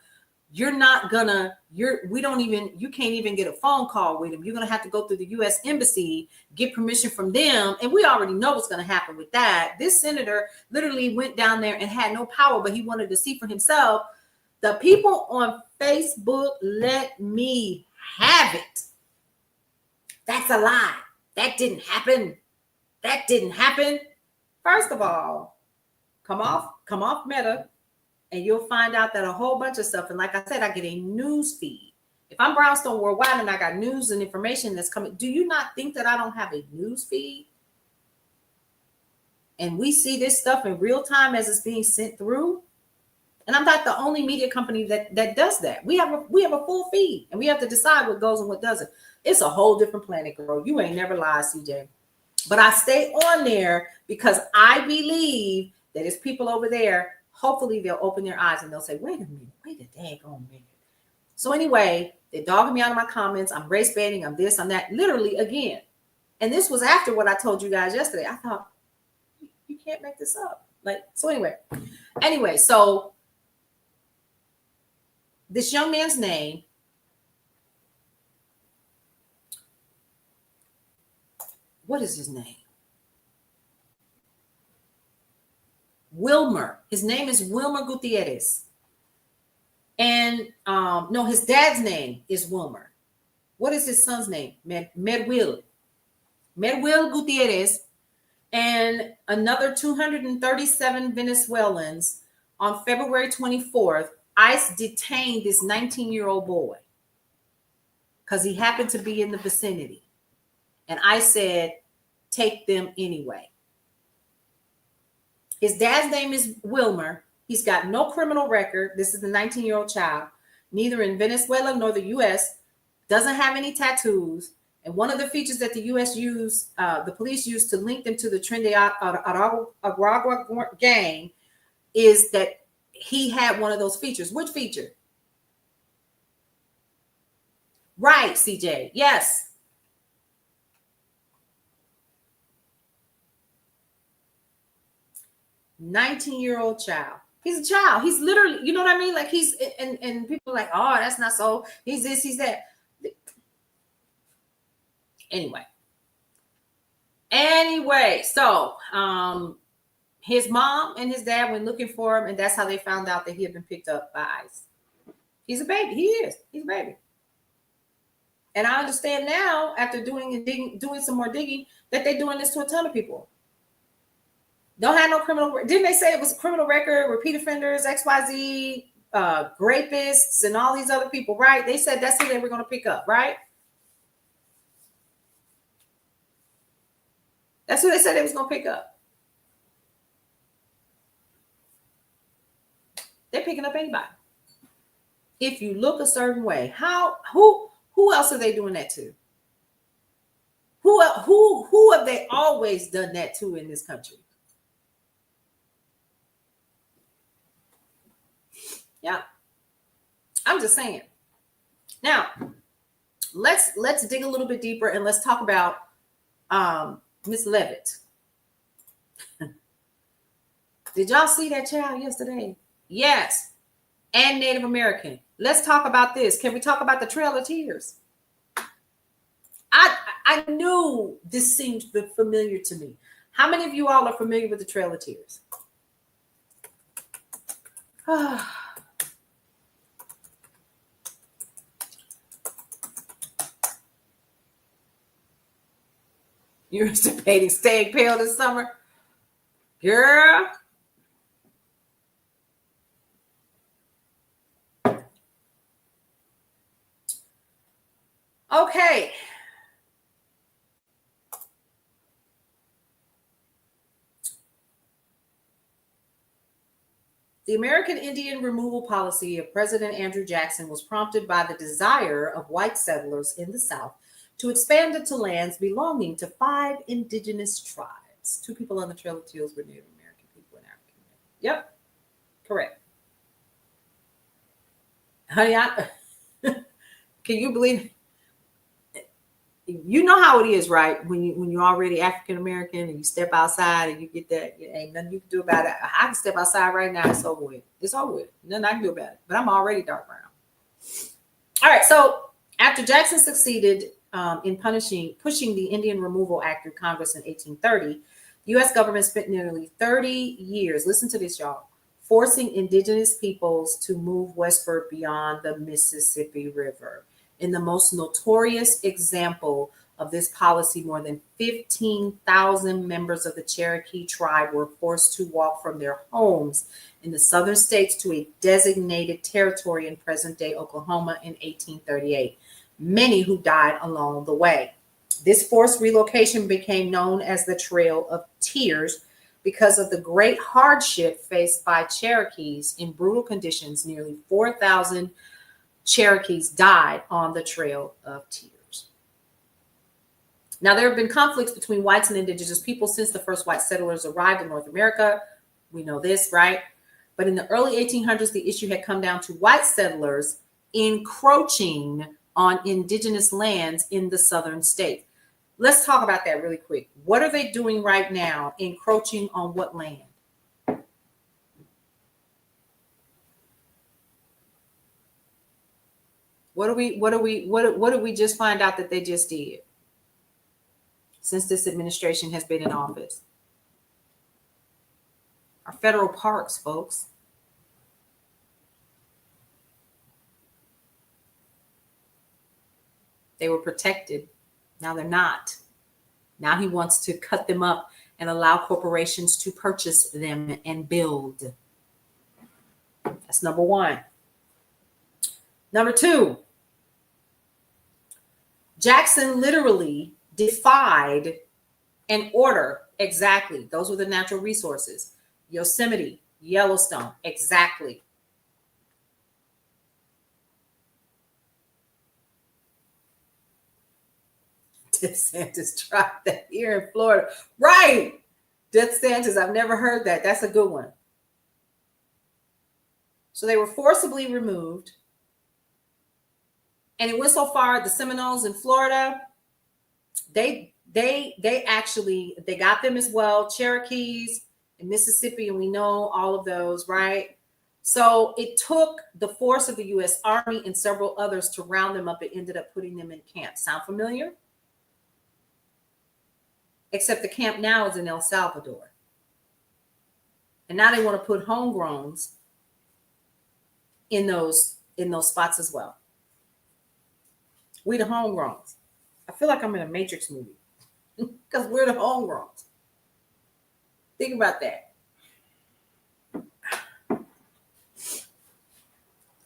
You're not gonna, you can't even get a phone call with him. You're gonna have to go through the US Embassy, get permission from them. And we already know what's gonna happen with that. This senator literally went down there and had no power, but he wanted to see for himself. The people on Facebook let me have it. That's a lie. That didn't happen. That didn't happen. First of all, come off Meta, and you'll find out that a whole bunch of stuff. And like I said, I get a news feed. If I'm Brownstone Worldwide and I got news and information that's coming, do you not think that I don't have a news feed? And we see this stuff in real time as it's being sent through. And I'm not the only media company that does that. We have a full feed, and we have to decide what goes and what doesn't. It's a whole different planet, girl. You ain't never lied, CJ. But I stay on there because I believe that it's people over there. Hopefully they'll open their eyes and they'll say, wait a minute, wait a daggone minute. So anyway, they're dogging me out of my comments. I'm race baiting. I'm this, I'm that. Literally again. And this was after what I told you guys yesterday. I thought, you can't make this up. So anyway, so this young man's name, what is his name? Wilmer. His name is Wilmer Guitierrez. And no, his dad's name is Wilmer. What is his son's name? Merwil Guitierrez. And another 237 Venezuelans on February 24th, ICE detained this 19-year-old boy because he happened to be in the vicinity. And ICE said, take them anyway. His dad's name is Wilmer. He's got no criminal record. This is the 19-year-old child, neither in Venezuela nor the U.S., doesn't have any tattoos. And one of the features that the U.S. used, the police used to link them to the Trinidad Aragua gang is that he had one of those features. Which feature? Right, CJ. Yes. 19-year-old child. He's a child. He's literally, you know what I mean? Like he's, and people are like, oh, that's not so. He's this, he's that. Anyway, so his mom and his dad went looking for him, and that's how they found out that he had been picked up by ICE. He's a baby. He is. He's a baby. And I understand now, after doing some more digging, that they're doing this to a ton of people. Don't have no criminal. Didn't they say it was a criminal record, repeat offenders, XYZ, rapists, and all these other people, right? They said that's who they were going to pick up, right? That's who they said they was going to pick up. They're picking up anybody. If you look a certain way, who else are they doing that to? Who have they always done that to in this country? Yeah, I'm just saying. Now, let's dig a little bit deeper and let's talk about Miss Levitt. Did y'all see that child yesterday? Yes, and Native American. Let's talk about this. Can we talk about the Trail of Tears? I knew this seemed familiar to me. How many of you all are familiar with the Trail of Tears? You're anticipating staying pale this summer? Girl. Okay. The American Indian removal policy of President Andrew Jackson was prompted by the desire of white settlers in the South to expand it to lands belonging to 5 indigenous tribes. 2 people on the Trail of Teals were Native American people and African American. Yep, correct. Honey, can you believe? You know how it is, right? When you're already African American and you step outside and you get that, it ain't nothing you can do about it. I can step outside right now. It's over with. It's over with. Nothing I can do about it. But I'm already dark brown. All right. So after Jackson succeeded in pushing the Indian Removal Act through Congress in 1830, the U.S. government spent nearly 30 years. Listen to this, y'all. Forcing indigenous peoples to move westward beyond the Mississippi River. In the most notorious example of this policy, more than 15,000 members of the Cherokee tribe were forced to walk from their homes in the southern states to a designated territory in present-day Oklahoma in 1838, many who died along the way. This forced relocation became known as the Trail of Tears because of the great hardship faced by Cherokees in brutal conditions. Nearly 4,000 Cherokees died on the Trail of Tears. Now, there have been conflicts between whites and indigenous people since the first white settlers arrived in North America. We know this, right? But in the early 1800s, the issue had come down to white settlers encroaching on indigenous lands in the southern states. Let's talk about that really quick. What are they doing right now, encroaching on what land? What did we just find out that they just did since this administration has been in office? Our federal parks, folks. They were protected. Now they're not. Now he wants to cut them up and allow corporations to purchase them and build. That's number one. Number two, Jackson literally defied an order. Exactly. Those were the natural resources. Yosemite, Yellowstone. Exactly. DeSantis tried that here in Florida. Right. DeSantis, I've never heard that. That's a good one. So they were forcibly removed. And it went so far, the Seminoles in Florida, they got them as well. Cherokees in Mississippi, and we know all of those, right? So it took the force of the U.S. Army and several others to round them up. It ended up putting them in camp. Sound familiar? Except the camp now is in El Salvador. And now they want to put homegrowns in those spots as well. We the homegrowns. I feel like I'm in a Matrix movie because we're the homegrowns. Think about that.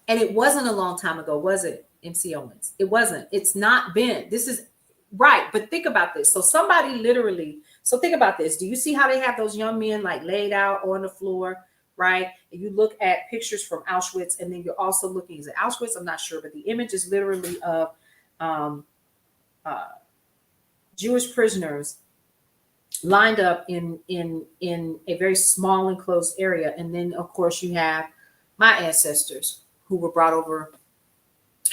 And it wasn't a long time ago, was it, MC Owens? It wasn't. It's not been. This is right. But think about this. So somebody literally, so think about this. Do you see how they have those young men like laid out on the floor, right? And you look at pictures from Auschwitz, and then you're also looking, is it Auschwitz? I'm not sure, but the image is literally of Jewish prisoners lined up in a very small enclosed area. And then, of course, you have my ancestors who were brought over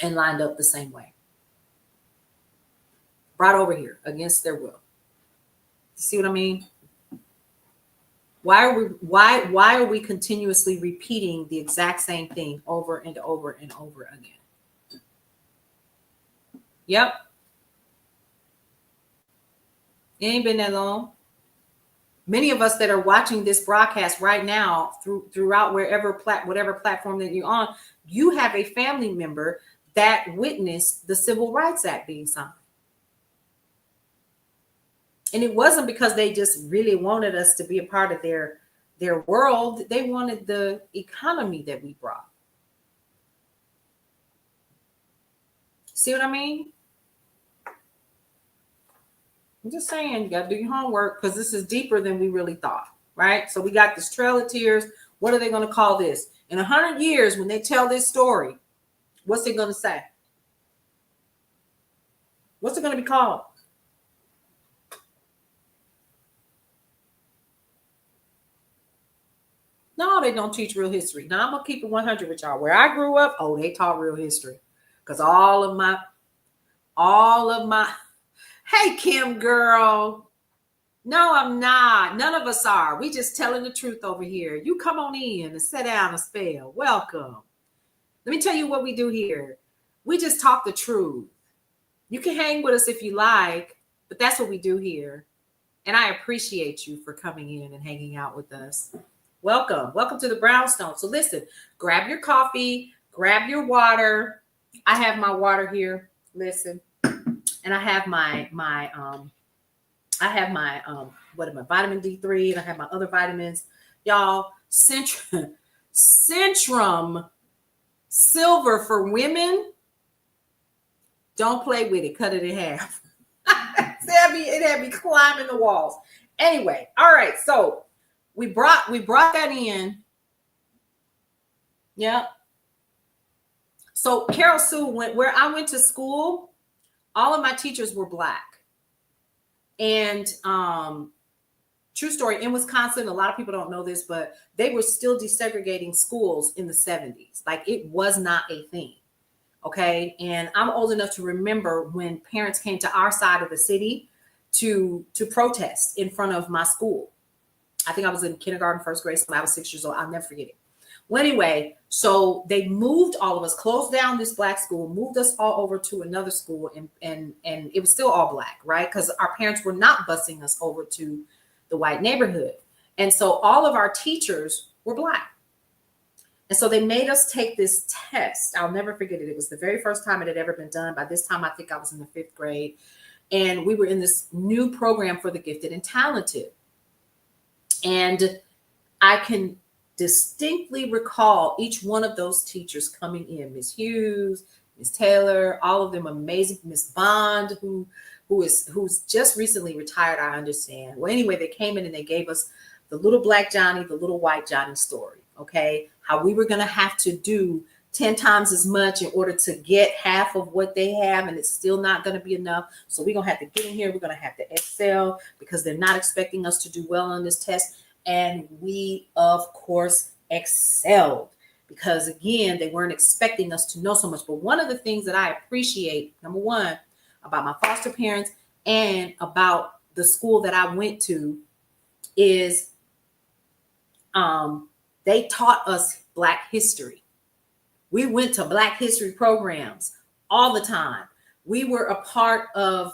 and lined up the same way. Brought over here against their will. You see what I mean? Why are we continuously repeating the exact same thing over and over and over again? Yep. It ain't been that long. Many of us that are watching this broadcast right now throughout whatever platform that you're on, you have a family member that witnessed the Civil Rights Act being signed. And it wasn't because they just really wanted us to be a part of their world. They wanted the economy that we brought. See what I mean? I'm just saying, you got to do your homework because this is deeper than we really thought, right? So we got this Trail of Tears. What are they going to call this? In 100 years, when they tell this story, what's it going to say? What's it going to be called? No, they don't teach real history. Now I'm gonna keep it 100 with y'all. Where I grew up, oh, they taught real history. Because all of my, hey, Kim girl. No, I'm not. None of us are. We just telling the truth over here. You come on in and sit down and spell. Welcome. Let me tell you what we do here. We just talk the truth. You can hang with us if you like, but that's what we do here. And I appreciate you for coming in and hanging out with us. Welcome. Welcome to the Brownstone. So listen, grab your coffee, grab your water. I have my water here. Listen. And I have my what am I, vitamin D3, and I have my other vitamins. Y'all, Centrum Silver for women. Don't play with it. Cut it in half. It had me climbing the walls. Anyway, all right. So we brought that in. Yeah. So Carol Sue where I went to school. All of my teachers were Black. And true story, in Wisconsin, a lot of people don't know this, but they were still desegregating schools in the 70s. Like, it was not a thing. Okay. And I'm old enough to remember when parents came to our side of the city to protest in front of my school. I think I was in kindergarten, first grade, so I was 6 years old. I'll never forget it. Well, anyway, so they moved all of us, closed down this Black school, moved us all over to another school, and it was still all Black, right? Because our parents were not busing us over to the white neighborhood. And so all of our teachers were Black. And so they made us take this test. I'll never forget it. It was the very first time it had ever been done. By this time, I think I was in the 5th grade. And we were in this new program for the gifted and talented. And I can distinctly recall each one of those teachers coming in. Miss Hughes, Miss Taylor, all of them amazing. Miss Bond, who's just recently retired, I understand. Well, anyway, they came in and they gave us the little Black Johnny, the little white Johnny story. Okay, how we were going to have to do 10 times as much in order to get half of what they have, and it's still not going to be enough. So we're going to have to get in here. We're going to have to excel because they're not expecting us to do well on this test. And we, of course, excelled because, again, they weren't expecting us to know so much. But one of the things that I appreciate, number one, about my foster parents and about the school that I went to is they taught us Black history. We went to Black history programs all the time. We were a part of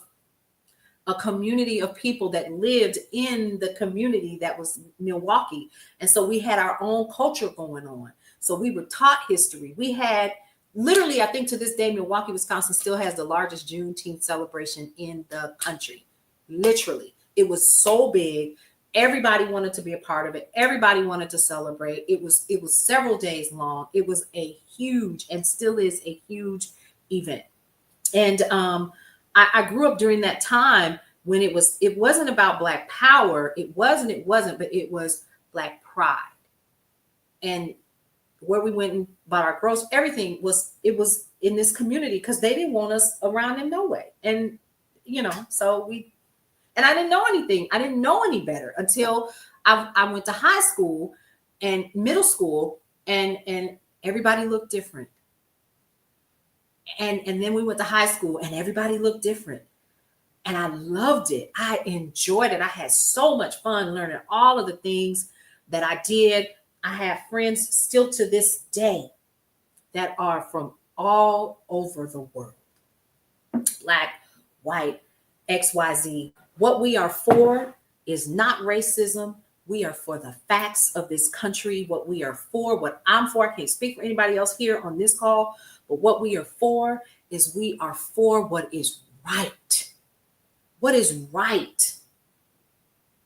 a community of people that lived in the community that was Milwaukee. And so we had our own culture going on. So we were taught history. We had literally, I think to this day, Milwaukee, Wisconsin still has the largest Juneteenth celebration in the country. Literally. It was so big. Everybody wanted to be a part of it. Everybody wanted to celebrate. It was several days long. It was a huge, and still is a huge event. And I grew up during that time when it wasn't about Black power. It wasn't, but it was Black pride. And where we went and bought our groceries, everything was in this community because they didn't want us around in no way. And, so and I didn't know anything. I didn't know any better until I went to high school and middle school, and everybody looked different. And then we went to high school and everybody looked different. And I loved it. I enjoyed it. I had so much fun learning all of the things that I did. I have friends still to this day that are from all over the world. Black, white, XYZ. What we are for is not racism. We are for the facts of this country. What we are for, what I'm for, I can't speak for anybody else here on this call, but what we are for is we are for what is right. What is right,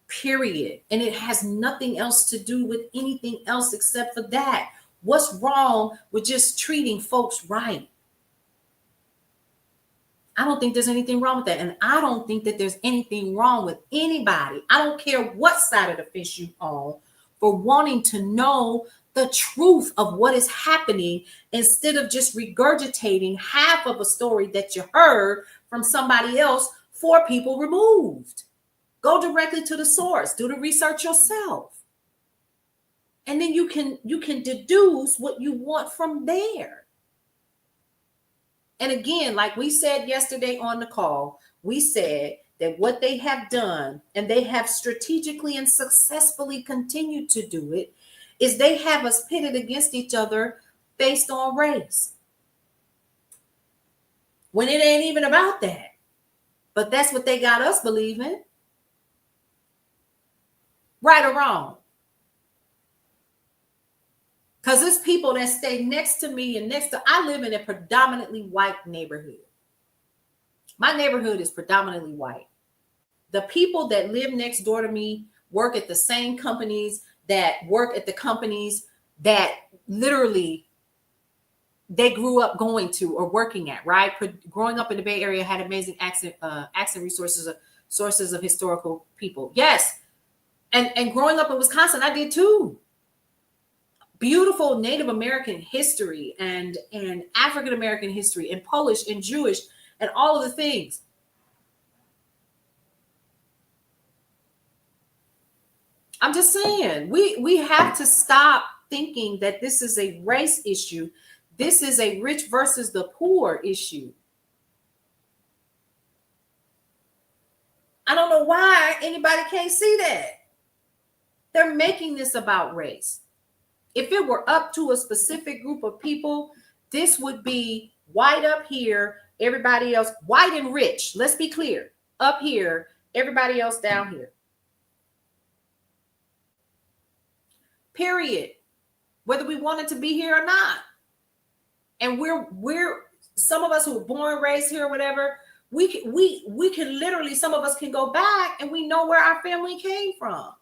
period. And it has nothing else to do with anything else except for that. What's wrong with just treating folks right? I don't think there's anything wrong with that. And I don't think that there's anything wrong with anybody. I don't care what side of the fence you on for wanting to know the truth of what is happening instead of just regurgitating half of a story that you heard from somebody else 4 people removed. Go directly to the source. Do the research yourself. And then you can deduce what you want from there. And again, like we said yesterday on the call, we said that what they have done, and they have strategically and successfully continued to do it, is they have us pitted against each other based on race. When it ain't even about that. But that's what they got us believing. Right or wrong? Because it's people that stay next to me and I live in a predominantly white neighborhood. My neighborhood is predominantly white. The people that live next door to me work at the same companies that work at the companies that literally they grew up going to or working at, right? Growing up in the Bay Area, had amazing accent resources, sources of historical people. Yes. And growing up in Wisconsin, I did too. Beautiful Native American history and African American history and Polish and Jewish and all of the things. I'm just saying, we have to stop thinking that this is a race issue. This is a rich versus the poor issue. I don't know why anybody can't see that. They're making this about race. If it were up to a specific group of people, this would be white up here, everybody else, white and rich. Let's be clear. Up here, everybody else down here. Period. Whether we wanted to be here or not. And we're some of us who were born and raised here or whatever, we can literally, some of us can go back and we know where our family came from.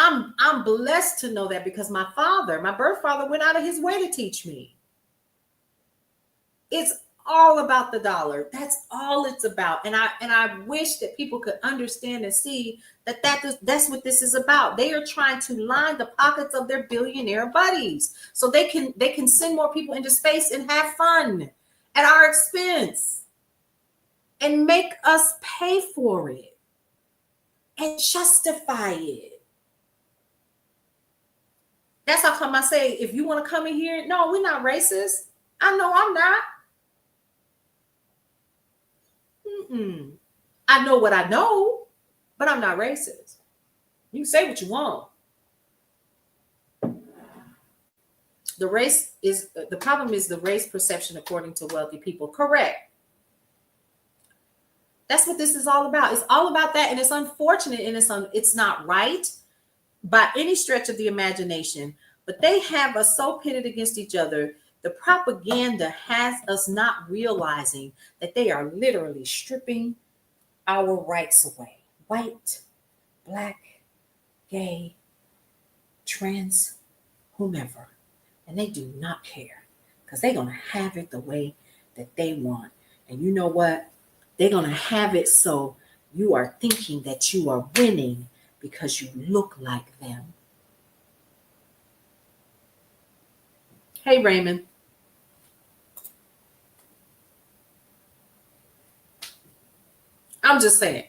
I'm blessed to know that because my birth father went out of his way to teach me. It's all about the dollar. That's all it's about. And I wish that people could understand and see that's what this is about. They are trying to line the pockets of their billionaire buddies so they can send more people into space and have fun at our expense and make us pay for it and justify it. That's how come I say, if you want to come in here, no, we're not racist. I know I'm not. I know what I know, but I'm not racist. You can say what you want. The problem is the race perception according to wealthy people. Correct. That's what this is all about. It's all about that, and it's unfortunate, and it's not right by any stretch of the imagination, but they have us so pitted against each other. The propaganda has us not realizing that they are literally stripping our rights away. White, black, gay, trans, whomever. And they do not care because they're going to have it the way that they want. And you know what? They're going to have it so you are thinking that you are winning because you look like them. Hey, Raymond. I'm just saying.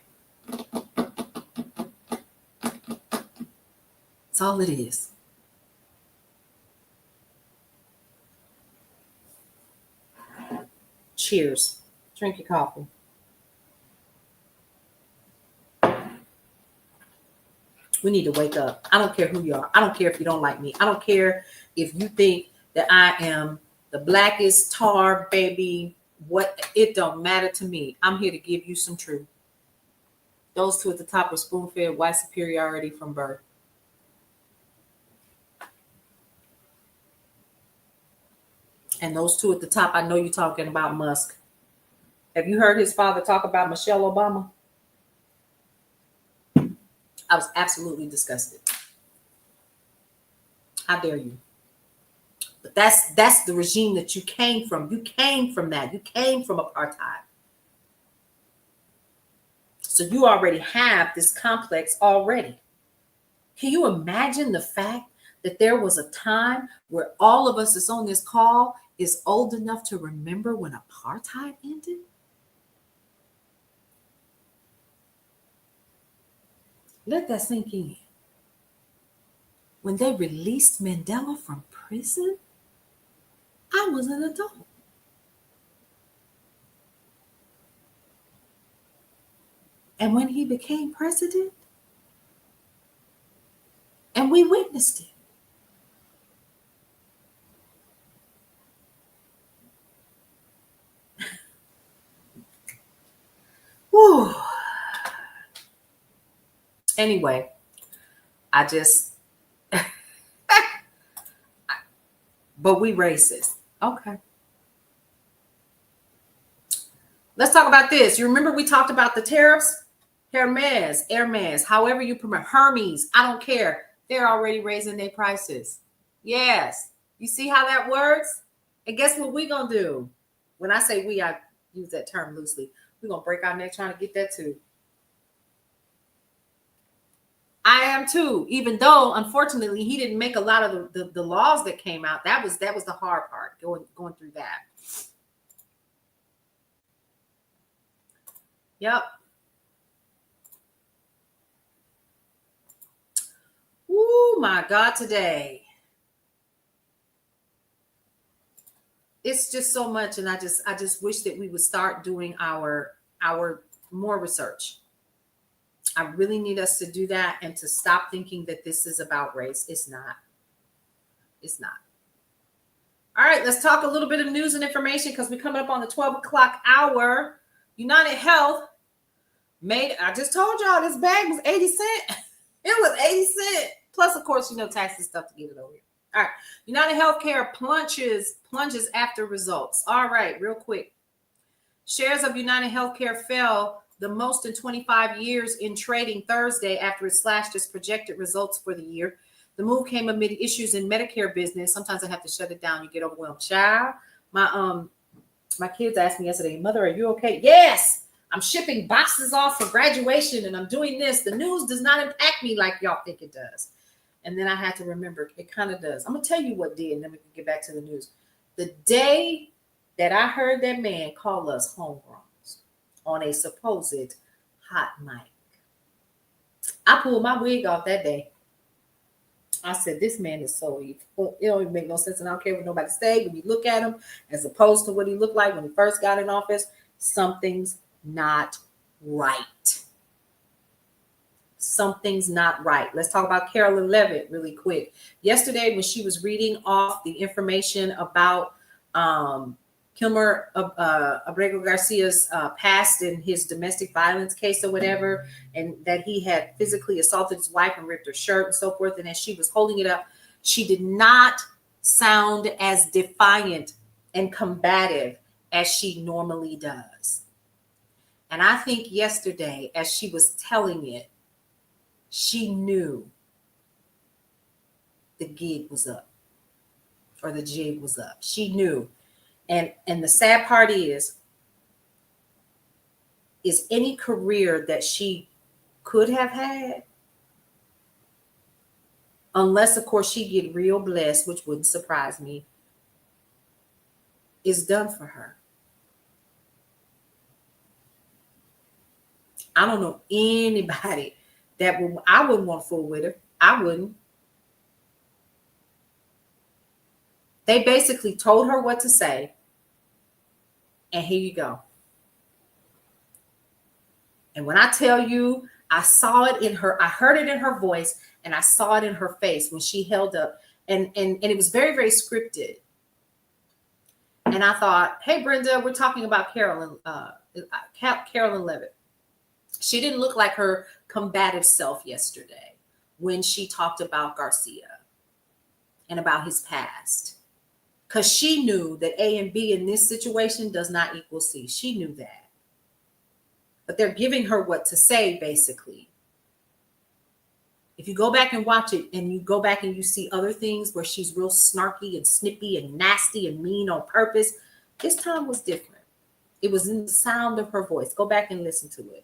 That's all it is. Cheers. Drink your coffee. We need to wake up. I don't care who you are. I don't care if you don't like me. I don't care if you think that I am the blackest tar baby. What? It don't matter to me. I'm here to give you some truth. Those two at the top are spoon-fed white superiority from birth. And those two at the top, I know you're talking about Musk. Have you heard his father talk about Michelle Obama? I was absolutely disgusted. How dare you? But that's the regime that you came from. You came from that. You came from apartheid. So you already have this complex already. Can you imagine the fact that there was a time where all of us that's on this call is old enough to remember when apartheid ended? Let that sink in. When they released Mandela from prison, I was an adult. And when he became president, and we witnessed it. Whew. Anyway, I just, but we racist. Okay. Let's talk about this. You remember we talked about the tariffs? Hermes, however you promote, Hermes, I don't care. They're already raising their prices. Yes. You see how that works? And guess what we're going to do? When I say we, I use that term loosely. We're going to break our neck trying to get that too. I am too, even though unfortunately he didn't make a lot of the laws that came out. That was the hard part, going through that. Yep. Oh my God, today. It's just so much, and I just wish that we would start doing our more research. I really need us to do that and to stop thinking that this is about race. It's not. It's not. All right, let's talk a little bit of news and information because we're coming up on the 12 o'clock hour. United Health made, I just told y'all this bag was 80 cents. It was 80 cents. Plus, of course, taxes stuff to get it over here. All right. United Healthcare plunges after results. All right, real quick. Shares of United Healthcare fell the most in 25 years in trading Thursday after it slashed its projected results for the year. The move came amid issues in Medicare business. Sometimes I have to shut it down. You get overwhelmed. Child, my kids asked me yesterday, Mother, are you okay? Yes, I'm shipping boxes off for graduation and I'm doing this. The news does not impact me like y'all think it does. And then I had to remember it kind of does. I'm going to tell you what did, and then we can get back to the news. The day that I heard that man call us homegrowns on a supposed hot mic, I pulled my wig off that day. I said, this man is so evil. It don't even make no sense. And I don't care what nobody say. When you look at him, as opposed to what he looked like when he first got in office, something's not right. Something's not right. Let's talk about Carolyn Levitt really quick. Yesterday, when she was reading off the information about Wilmer Abrego Garcia's past in his domestic violence case or whatever, and that he had physically assaulted his wife and ripped her shirt and so forth. And as she was holding it up, she did not sound as defiant and combative as she normally does. And I think yesterday, as she was telling it, she knew the gig was up, or the jig was up. She knew. And the sad part is any career that she could have had, unless of course she get real blessed, which wouldn't surprise me, is done for her. I don't know anybody I wouldn't want to fool with her. I wouldn't. They basically told her what to say. And here you go. And when I tell you, I saw it in her, I heard it in her voice, and I saw it in her face when she held up. And it was very, very scripted. And I thought, hey, Brenda, we're talking about Carolyn Levitt. She didn't look like her combative self yesterday when she talked about Garcia and about his past. Because she knew that A and B in this situation does not equal C. She knew that. But they're giving her what to say, basically. If you go back and watch it and you go back and you see other things where she's real snarky and snippy and nasty and mean on purpose, this time was different. It was in the sound of her voice. Go back and listen to it.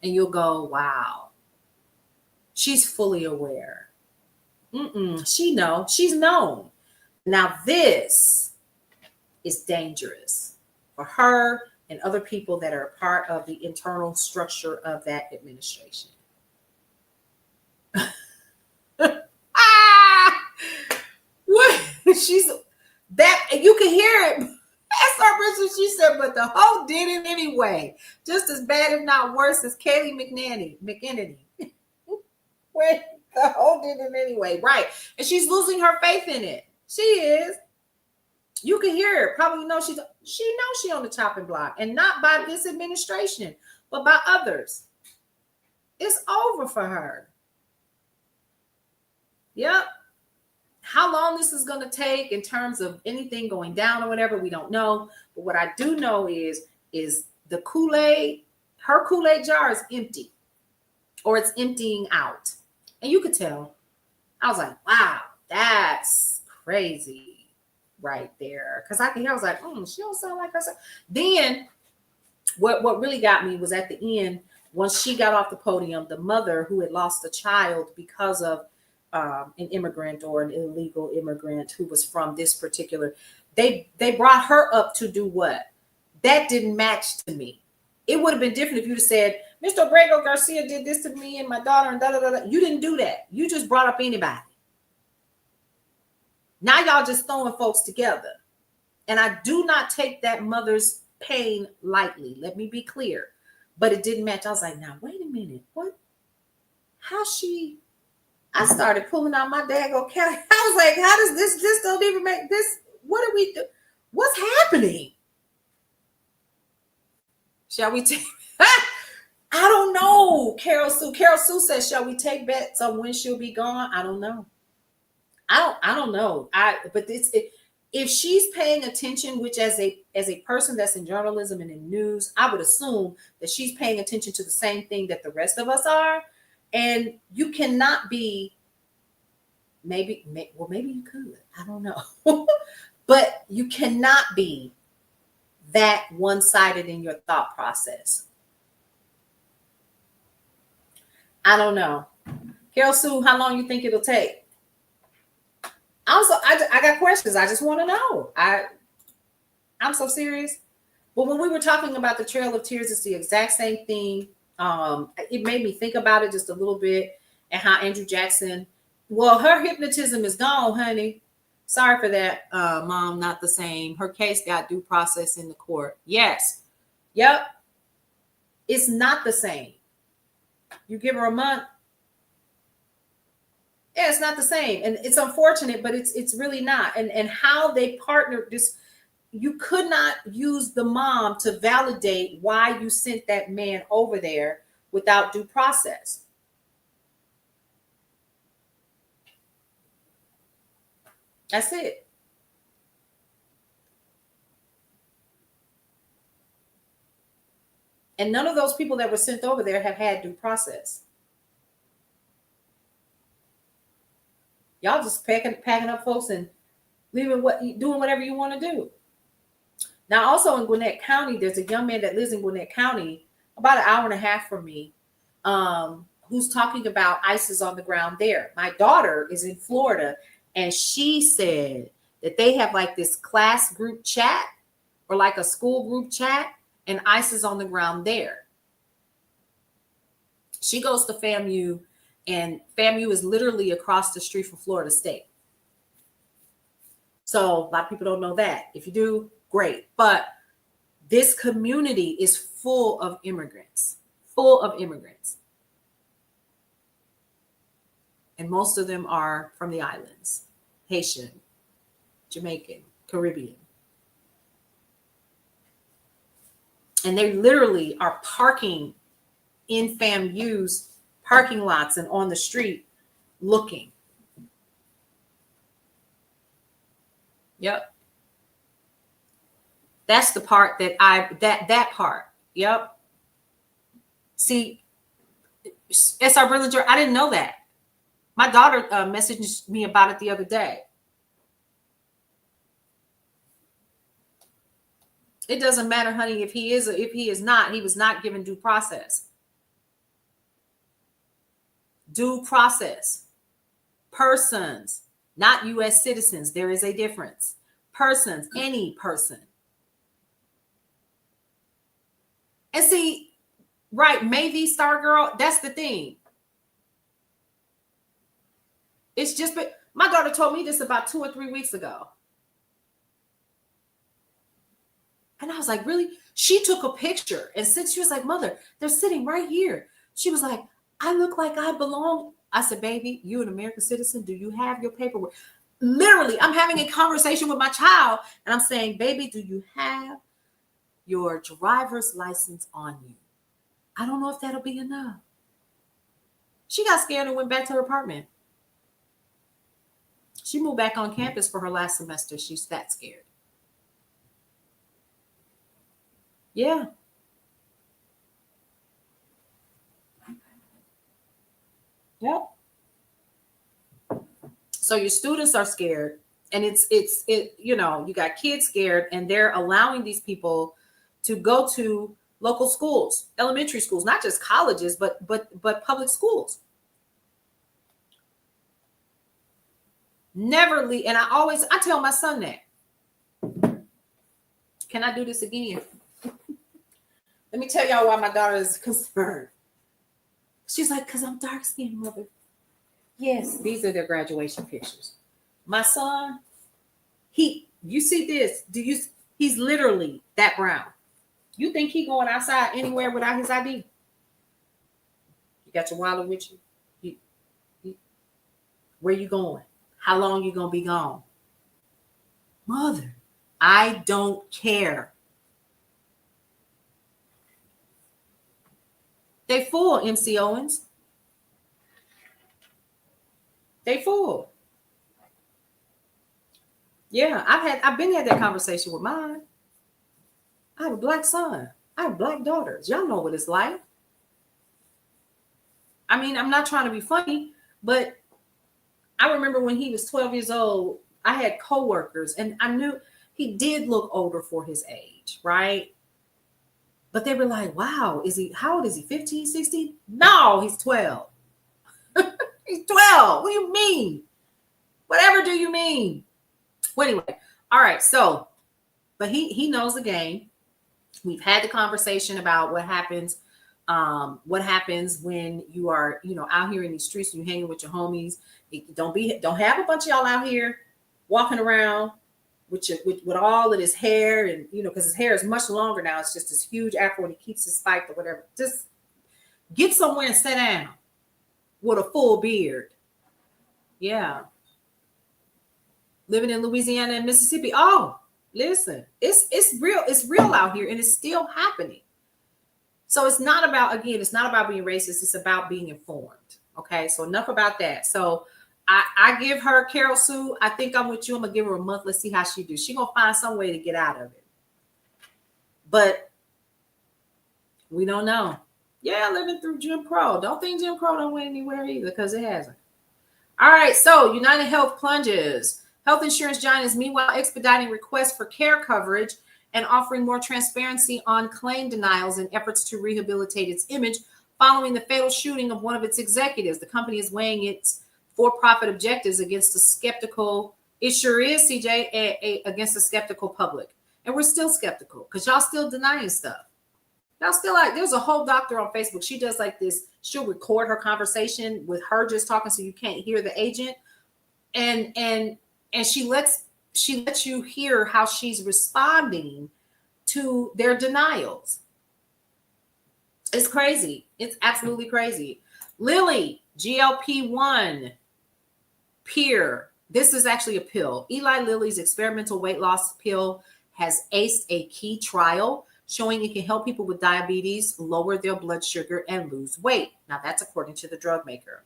And you'll go, wow. She's fully aware. She's known. Now this is dangerous for her and other people that are a part of the internal structure of that administration. Ah! What? She's that you can hear it. That's our Richard. She said, but the hoe did it anyway. Just as bad, if not worse, as Kaylee McEnany. When the hoe did it anyway. Right. And she's losing her faith in it. She is. You can hear her. Probably know she knows she on the chopping block. And not by this administration, but by others. It's over for her. Yep. How long this is going to take in terms of anything going down or whatever, we don't know. But what I do know is the Kool-Aid, her Kool-Aid jar is empty, or it's emptying out. And you could tell. I was like, wow, that's crazy right there. Because I was like, she don't sound like herself. Then what really got me was at the end, once she got off the podium, the mother who had lost a child because of an immigrant or an illegal immigrant who was from this particular, they brought her up to do what? That didn't match to me. It would have been different if you'd have said, Mr. Obrego Garcia did this to me and my daughter and da da da. You didn't do that. You just brought up anybody. Now y'all just throwing folks together. And I do not take that mother's pain lightly. Let me be clear. But it didn't match. I was like, now wait a minute. What? How she? I started pulling out my daggone cat. I was like, how does this don't even make this? What do we do? What's happening? Shall we take? I don't know. Carol Sue says, shall we take bets on when she'll be gone? I don't know. I don't know. If she's paying attention, which as a person that's in journalism and in news, I would assume that she's paying attention to the same thing that the rest of us are. And you cannot be, maybe you could, I don't know. But you cannot be that one-sided in your thought process. I don't know. Carol Sue, how long you think it'll take? Also, I got questions. I just want to know. I'm so serious. But when we were talking about the Trail of Tears, it's the exact same thing. It made me think about it just a little bit, and how Andrew Jackson, well, her hypnotism is gone, honey. Sorry for that, Mom, not the same. Her case got due process in the court. Yes. Yep. It's not the same. You give her a month. Yeah, it's not the same. And it's unfortunate, but it's really not. And how they partnered this, you could not use the mom to validate why you sent that man over there without due process. That's it. And none of those people that were sent over there have had due process. Y'all just packing up folks and doing whatever you want to do. Now, also in Gwinnett County, there's a young man that lives in Gwinnett County, about an hour and a half from me, who's talking about ISIS on the ground there. My daughter is in Florida, and she said that they have like this class group chat or like a school group chat, and ISIS on the ground there. She goes to FAMU, and FAMU is literally across the street from Florida State. So a lot of people don't know that. If you do, great. But this community is full of immigrants. And most of them are from the islands, Haitian, Jamaican, Caribbean. And they literally are parking in FAMU's parking lots and on the street looking. Yep. That's the part that part. Yep. See, S.R. Brillinger, I didn't know that. My daughter messaged me about it the other day. It doesn't matter, honey, if he is or if he is not. He was not given due process. Due process. Persons, not U.S. citizens. There is a difference. persons, any person. And see, right, Maybe Star Girl, that's the thing. It's just, my daughter told me this about 2 or 3 weeks ago. And I was like, really? She took a picture and since she was like, Mother, they're sitting right here. She was like, I look like I belong. I said, baby, you an American citizen. Do you have your paperwork? Literally, I'm having a conversation with my child and I'm saying, baby, do you have your driver's license on you? I don't know if that'll be enough. She got scared and went back to her apartment. She moved back on campus for her last semester. She's that scared. Yeah. Yep. So your students are scared, and it's you know, you got kids scared, and they're allowing these people to go to local schools, elementary schools, not just colleges, but public schools. Never leave. And I tell my son that. Can I do this again? Let me tell y'all why my daughter is concerned. She's like, because I'm dark skinned, Mother. Yes, these are their graduation pictures. My son, you see this? He's literally that brown. You think he going outside anywhere without his ID? You got your wallet with you? Where you going? How long you gonna be gone? Mother, I don't care. They fool, MC Owens. They fool. Yeah, I've been had that conversation with mine. I have a black son. I have black daughters. Y'all know what it's like. I mean, I'm not trying to be funny, but I remember when he was 12 years old, I had coworkers and I knew he did look older for his age, right? But they were like, wow, how old is he? 15, 16? No, he's 12. He's 12. What do you mean? Whatever do you mean? Well, anyway, all right. So, but he knows the game. We've had the conversation about what happens when you are, out here in these streets, and you hanging with your homies. Don't have a bunch of y'all out here walking around with all of his hair, and because his hair is much longer now. It's just this huge afro, and he keeps it spiked or whatever. Just get somewhere and sit down with a full beard. Yeah. Living in Louisiana and Mississippi. Oh, listen, it's real out here, and it's still happening. So it's not about being racist. It's about being informed. Okay, so enough about that. So I give her, Carol Sue, I think I'm with you. I'm gonna give her a month. Let's see how she do. She gonna find some way to get out of it. But we don't know. Yeah, living through Jim Crow. Don't think Jim Crow don't went anywhere either, because it hasn't. All right, so United Health plunges. Health insurance giant is meanwhile expediting requests for care coverage and offering more transparency on claim denials in efforts to rehabilitate its image following the fatal shooting of one of its executives. The company is weighing its for-profit objectives against the skeptical, it sure is, CJ, against the skeptical public. And we're still skeptical because y'all still denying stuff. Y'all still like, there's a whole doctor on Facebook. She does like this. She'll record her conversation with her just talking so you can't hear the agent. And she lets you hear how she's responding to their denials. It's crazy. It's absolutely crazy. Lilly, GLP-1 peer. This is actually a pill. Eli Lilly's experimental weight loss pill has aced a key trial showing it can help people with diabetes lower their blood sugar and lose weight. Now, that's according to the drug maker.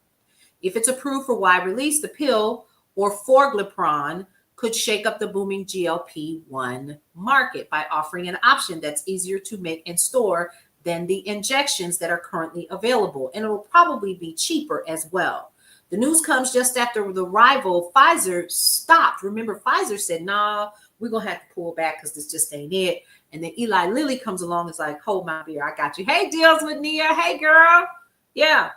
If it's approved for wide release, the pill, or Forglipron, could shake up the booming GLP-1 market by offering an option that's easier to make and store than the injections that are currently available. And it will probably be cheaper as well. The news comes just after the rival Pfizer stopped. Remember, Pfizer said, nah, we're going to have to pull back because this just ain't it. And then Eli Lilly comes along and is like, hold my beer, I got you. Hey, Deals with Nia. Hey, girl. Yeah.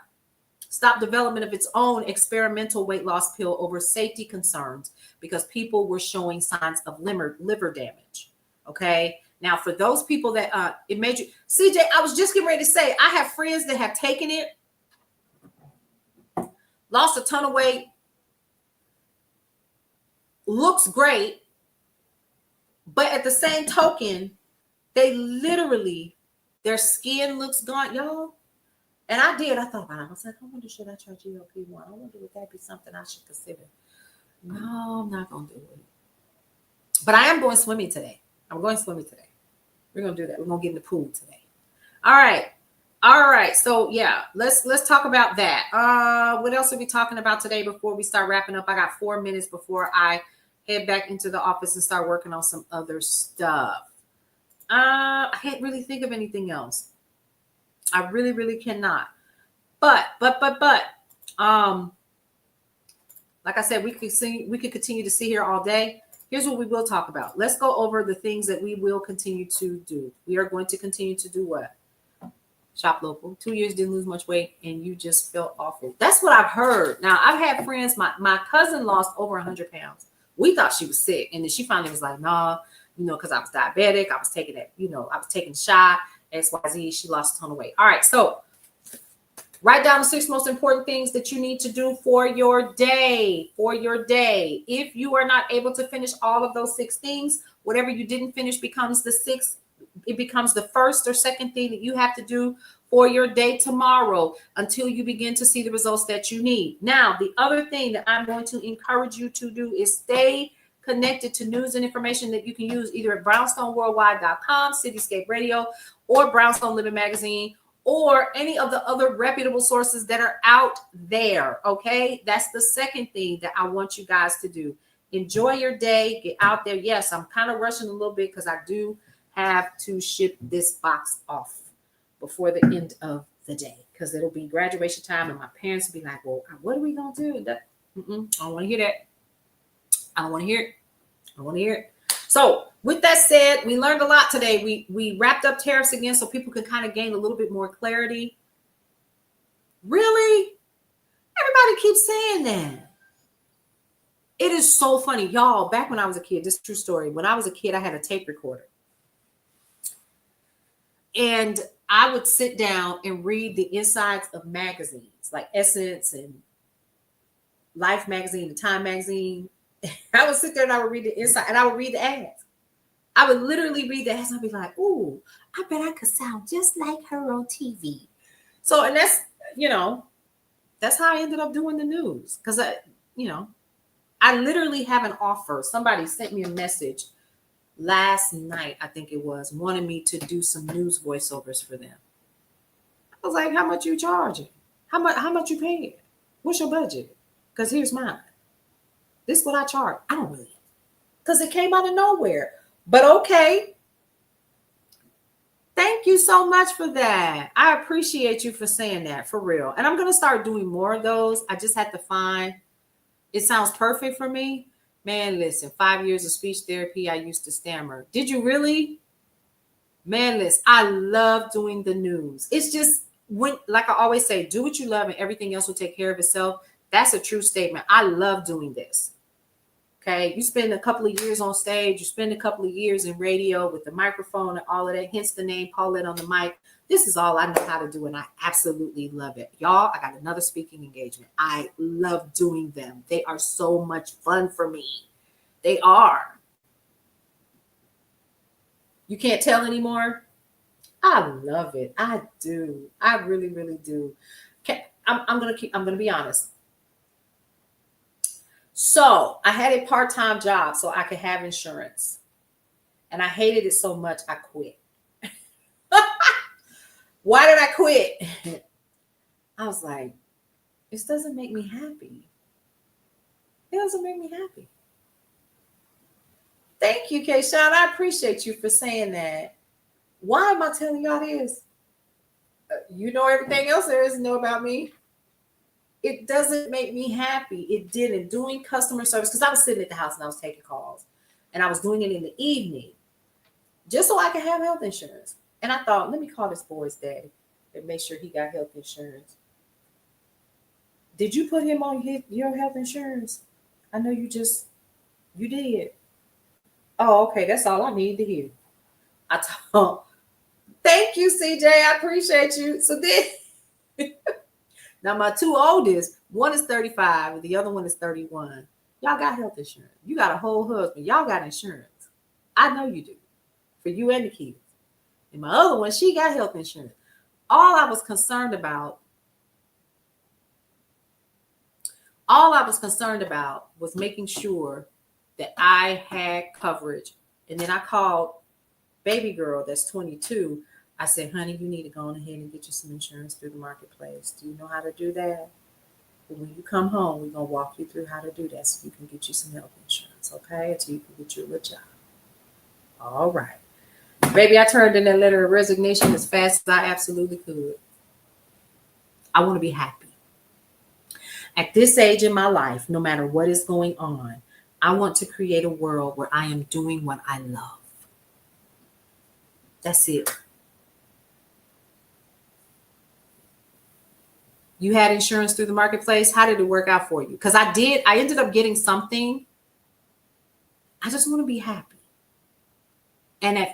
stopped development of its own experimental weight loss pill over safety concerns because people were showing signs of liver damage. Okay. Now, for those people that it made you, CJ, I was just getting ready to say, I have friends that have taken it, lost a ton of weight, looks great, but at the same token, they literally, their skin looks gone, y'all. And I did. I thought about it. I was like, I wonder, should I try GLP-1? I wonder, would that be something I should consider? No, I'm not going to do it. But I am going swimming today. I'm going swimming today. We're going to do that. We're going to get in the pool today. All right. All right. So, yeah, let's talk about that. What else are we talking about today before we start wrapping up? I got 4 minutes before I head back into the office and start working on some other stuff. I can't really think of anything else. I really, really cannot. But, like I said, we could continue to see here all day. Here's what we will talk about. Let's go over the things that we will continue to do. We are going to continue to do what? Shop local. 2 years, didn't lose much weight, and you just felt awful. That's what I've heard. Now, I've had friends, my cousin lost over 100 pounds. We thought she was sick, and then she finally was like, nah, because I was diabetic. I was taking it, I was taking a shot. XYZ, she lost a ton of weight. All right, so write down the 6 most important things that you need to do for your day. If you are not able to finish all of those 6 things, whatever you didn't finish becomes the 6th. It becomes the first or second thing that you have to do for your day tomorrow until you begin to see the results that you need. Now, the other thing that I'm going to encourage you to do is stay connected to news and information that you can use either at brownstoneworldwide.com, Cityscape Radio, or Brownstone Living Magazine, or any of the other reputable sources that are out there. Okay, that's the second thing that I want you guys to do. Enjoy your day, get out there. Yes, I'm kind of rushing a little bit because I do have to ship this box off before the end of the day, because it'll be graduation time and my parents will be like, well, what are we gonna do? I don't want to hear that. I don't want to hear it. So with that said, we learned a lot today. We wrapped up tariffs again so people can kind of gain a little bit more clarity. Really? Everybody keeps saying that. It is so funny. Y'all, back when I was a kid, this is a true story. When I was a kid, I had a tape recorder. And I would sit down and read the insides of magazines like Essence and Life magazine and Time magazine. I would sit there and I would read the inside and I would read the ads. I would literally read the ads and I'd be like, ooh, I bet I could sound just like her on TV. So, and that's, that's how I ended up doing the news. Because, I literally have an offer. Somebody sent me a message last night, I think it was, wanted me to do some news voiceovers for them. I was like, how much you charging? How much you paying? What's your budget? Because here's mine. This is what I charge. I don't really, because it came out of nowhere. But okay. Thank you so much for that. I appreciate you for saying that, for real. And I'm going to start doing more of those. I just had to find, it sounds perfect for me. Man, listen, 5 years of speech therapy, I used to stammer. Did you really? Man, listen, I love doing the news. It's just, like I always say, do what you love and everything else will take care of itself. That's a true statement. I love doing this. Okay, you spend a couple of years on stage, you spend a couple of years in radio with the microphone and all of that, hence the name Paulette on the mic. This is all I know how to do, and I absolutely love it. Y'all, I got another speaking engagement. I love doing them. They are so much fun for me. They are. You can't tell anymore? I love it. I do. I really, really do. Okay, I'm gonna be honest. So I had a part-time job so I could have insurance. And I hated it so much, I quit. Why did I quit? I was like, this doesn't make me happy. It doesn't make me happy. Thank you, Kayshawn. I appreciate you for saying that. Why am I telling y'all this? You know everything else there is to know about me. It doesn't make me happy. It didn't. Doing customer service, because I was sitting at the house and I was taking calls. And I was doing it in the evening just so I could have health insurance. And I thought, let me call this boy's daddy and make sure he got health insurance. Did you put him on your health insurance? I know you did. Oh, okay. That's all I need to hear. I told, thank you, CJ. I appreciate you. So then, now my two oldest, one is 35 and the other one is 31. Y'all got health insurance. You got a whole husband. Y'all got insurance. I know you do. For you and the kids. And my other one, she got health insurance. All I was concerned about was making sure that I had coverage. And then I called baby girl that's 22. I said, honey, you need to go on ahead and get you some insurance through the marketplace. Do you know how to do that? But when you come home, we're going to walk you through how to do that so you can get you some health insurance, okay? Until you can get you a job. All right. Baby, I turned in that letter of resignation as fast as I absolutely could. I want to be happy. At this age in my life, no matter what is going on, I want to create a world where I am doing what I love. That's it. You had insurance through the marketplace. How did it work out for you? Because I ended up getting something. I just want to be happy. And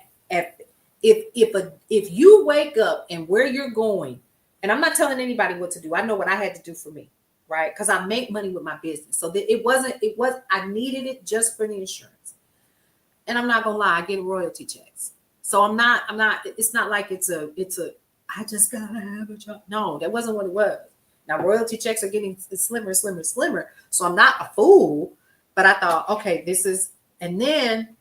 if you wake up and where you're going, and I'm not telling anybody what to do. I know what I had to do for me, right? Because I make money with my business. So that I needed it just for the insurance. And I'm not gonna lie, I get royalty checks. So it's not like it's a I just gotta have a job. No, that wasn't what it was. Now royalty checks are getting slimmer. So I'm not a fool, but I thought, okay, and then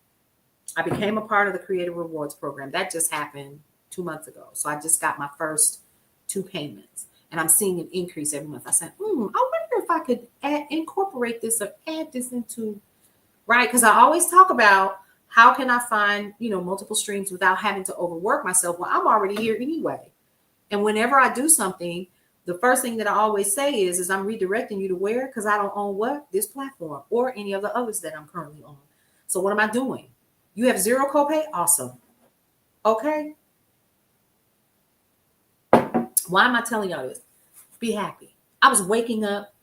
I became a part of the Creative Rewards program. That just happened 2 months ago. So I just got my first 2 payments and I'm seeing an increase every month. I said, I wonder if I could incorporate this or add this into, right? Because I always talk about how can I find, multiple streams without having to overwork myself? Well, I'm already here anyway. And whenever I do something, the first thing that I always say is I'm redirecting you to where? Because I don't own what? This platform or any of the others that I'm currently on. So what am I doing? You have 0 copay? Awesome. Okay. Why am I telling y'all this? Be happy. I was waking up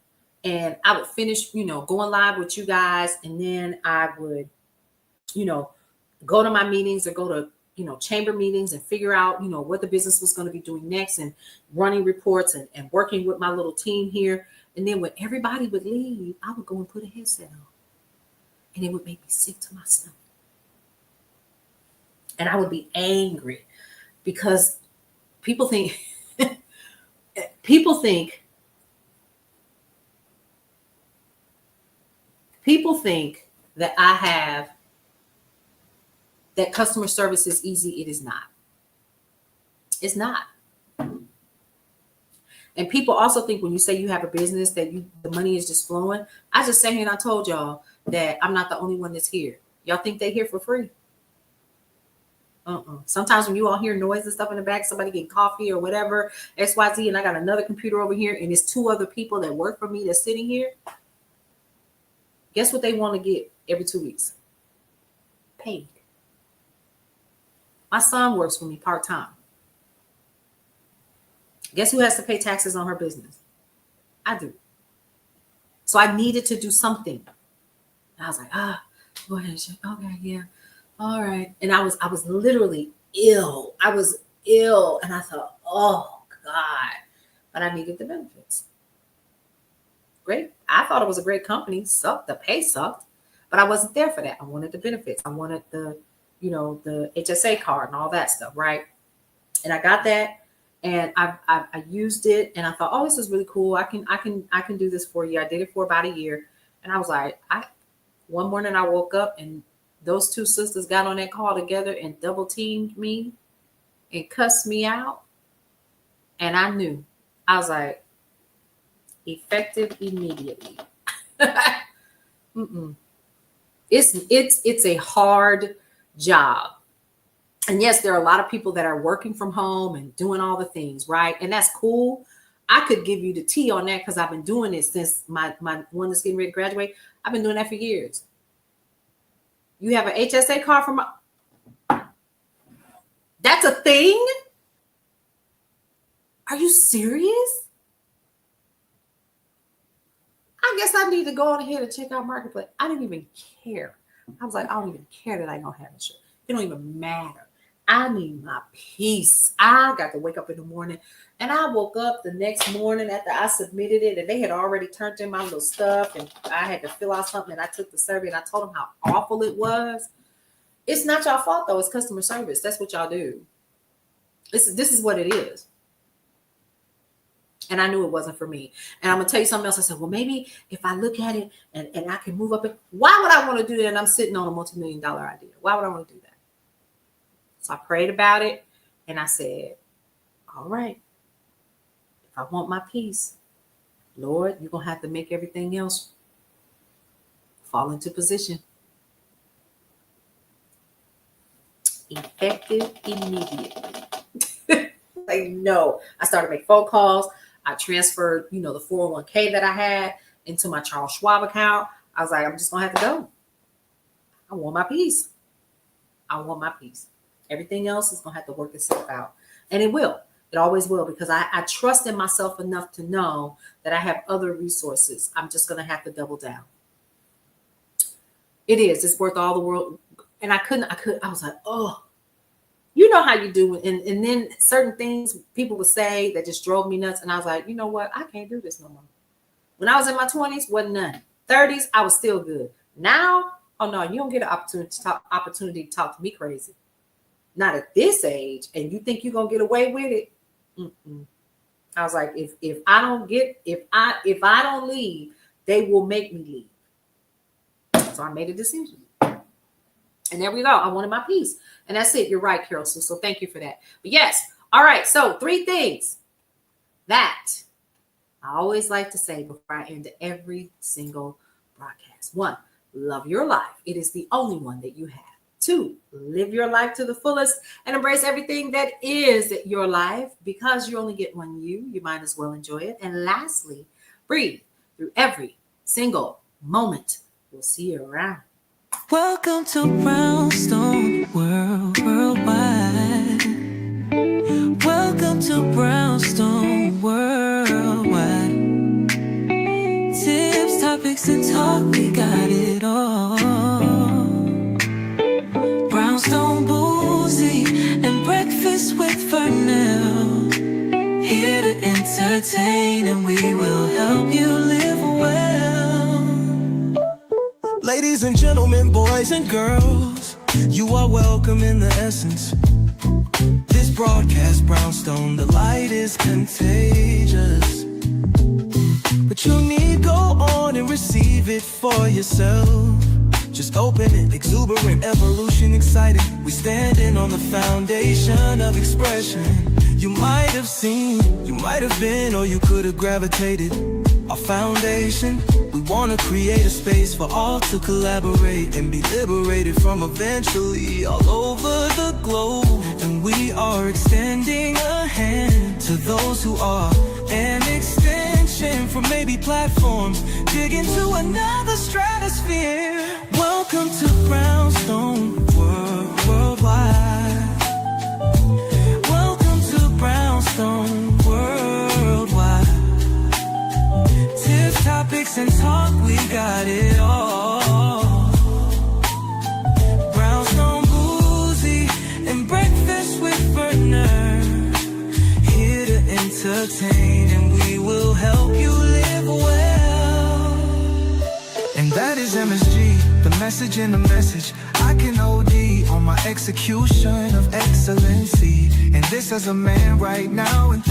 and I would finish, going live with you guys. And then I would, go to my meetings or go to, chamber meetings and figure out, what the business was going to be doing next and running reports and working with my little team here. And then when everybody would leave, I would go and put a headset on. And it would make me sick to my stomach. And I would be angry because people think that that customer service is easy. It is not. It's not. And people also think when you say you have a business that the money is just flowing. I just sat here and I told y'all that I'm not the only one that's here. Y'all think they're here for free? Sometimes when you all hear noise and stuff in the back, somebody getting coffee or whatever, XYZ, and I got another computer over here and it's 2 other people that work for me that's sitting here. Guess what they want to get every 2 weeks? Paid. My son works for me part-time. Guess who has to pay taxes on her business? I do. So I needed to do something. And I was like, go ahead. Okay, yeah. All right. And I was literally ill. I was ill. And I thought, oh God, but I needed the benefits. Great. I thought it was a great company. Sucked. The pay sucked, but I wasn't there for that. I wanted the benefits. I wanted the HSA card and all that stuff. Right. And I got that and I used it and I thought, oh, this is really cool. I can do this for you. I did it for about a year. And I was like, one morning I woke up and those 2 sisters got on that call together and double teamed me and cussed me out. And I knew. I was like, effective immediately. It's a hard job. And yes, there are a lot of people that are working from home and doing all the things, right? And that's cool. I could give you the tea on that because I've been doing it since my one that's getting ready to graduate. I've been doing that for years. You have an HSA card from that's a thing? Are you serious? I need to go on ahead and check out Marketplace. I didn't even care. I was like, I don't even care that I don't have insurance. It don't even matter. I need my peace. I got to wake up in the morning, and I woke up the next morning after I submitted it, and they had already turned in my little stuff, and I had to fill out something, and I took the survey, and I told them how awful it was. It's not y'all fault, though. It's customer service. That's what y'all do. This is what it is. And I knew it wasn't for me. And I'm going to tell you something else. I said, well, maybe if I look at it and I can move up it, why would I want to do that? And I'm sitting on a multi-million-dollar idea. Why would I want to do that? So I prayed about it, and I said, all right, if I want my peace, Lord, you're going to have to make everything else fall into position. Effective immediately. Like, no. I started making phone calls. I transferred, the 401k that I had into my Charles Schwab account. I was like, I'm just going to have to go. I want my peace. I want my peace. Everything else is going to have to work itself out. And it will. It always will, because I trust in myself enough to know that I have other resources. I'm just going to have to double down. It is. It's worth all the world. And I was like, oh, you know how you do it. And then certain things people would say that just drove me nuts. And I was like, you know what? I can't do this no more. When I was in my 20s, wasn't none. 30s, I was still good. Now, oh no, you don't get an opportunity to talk to me crazy. Not at this age. And you think you're going to get away with it? Mm-mm. I was like, if I don't leave, they will make me leave. So I made a decision. And there we go. I wanted my peace. And that's it. You're right, Carol. So thank you for that. But yes. All right. So 3 things that I always like to say before I end every single broadcast. 1, love your life. It is the only one that you have. 2, live your life to the fullest and embrace everything that is your life, because you only get one you might as well enjoy it. And lastly, breathe through every single moment. We'll see you around. Welcome to Brownstone Worldwide. Welcome to Brownstone Worldwide. Tips, topics, and talk, we got it all. Brownstone Boozy and Breakfast with Fernell. Here to entertain, and we will help you live well. Ladies and gentlemen, boys and girls, you are welcome in the essence. This broadcast, Brownstone, the light is contagious. But you need go on and receive it for yourself. Just open it, exuberant, evolution, excited. We standing on the foundation of expression. You might have seen, you might have been, or you could have gravitated. Our foundation, we want to create a space for all to collaborate and be liberated from eventually all over the globe. And we are extending a hand to those who are an extension from maybe platforms, dig into another stratosphere. Welcome to Brownstone Worldwide. Welcome to Brownstone Worldwide. Tips, topics, and talk, we got it all. Brownstone Boozy and Breakfast with Fernell. Here to entertain, and we will help you live well. And that is MSG, the message in the message. I can OD on my execution of excellency. And this as a man right now, and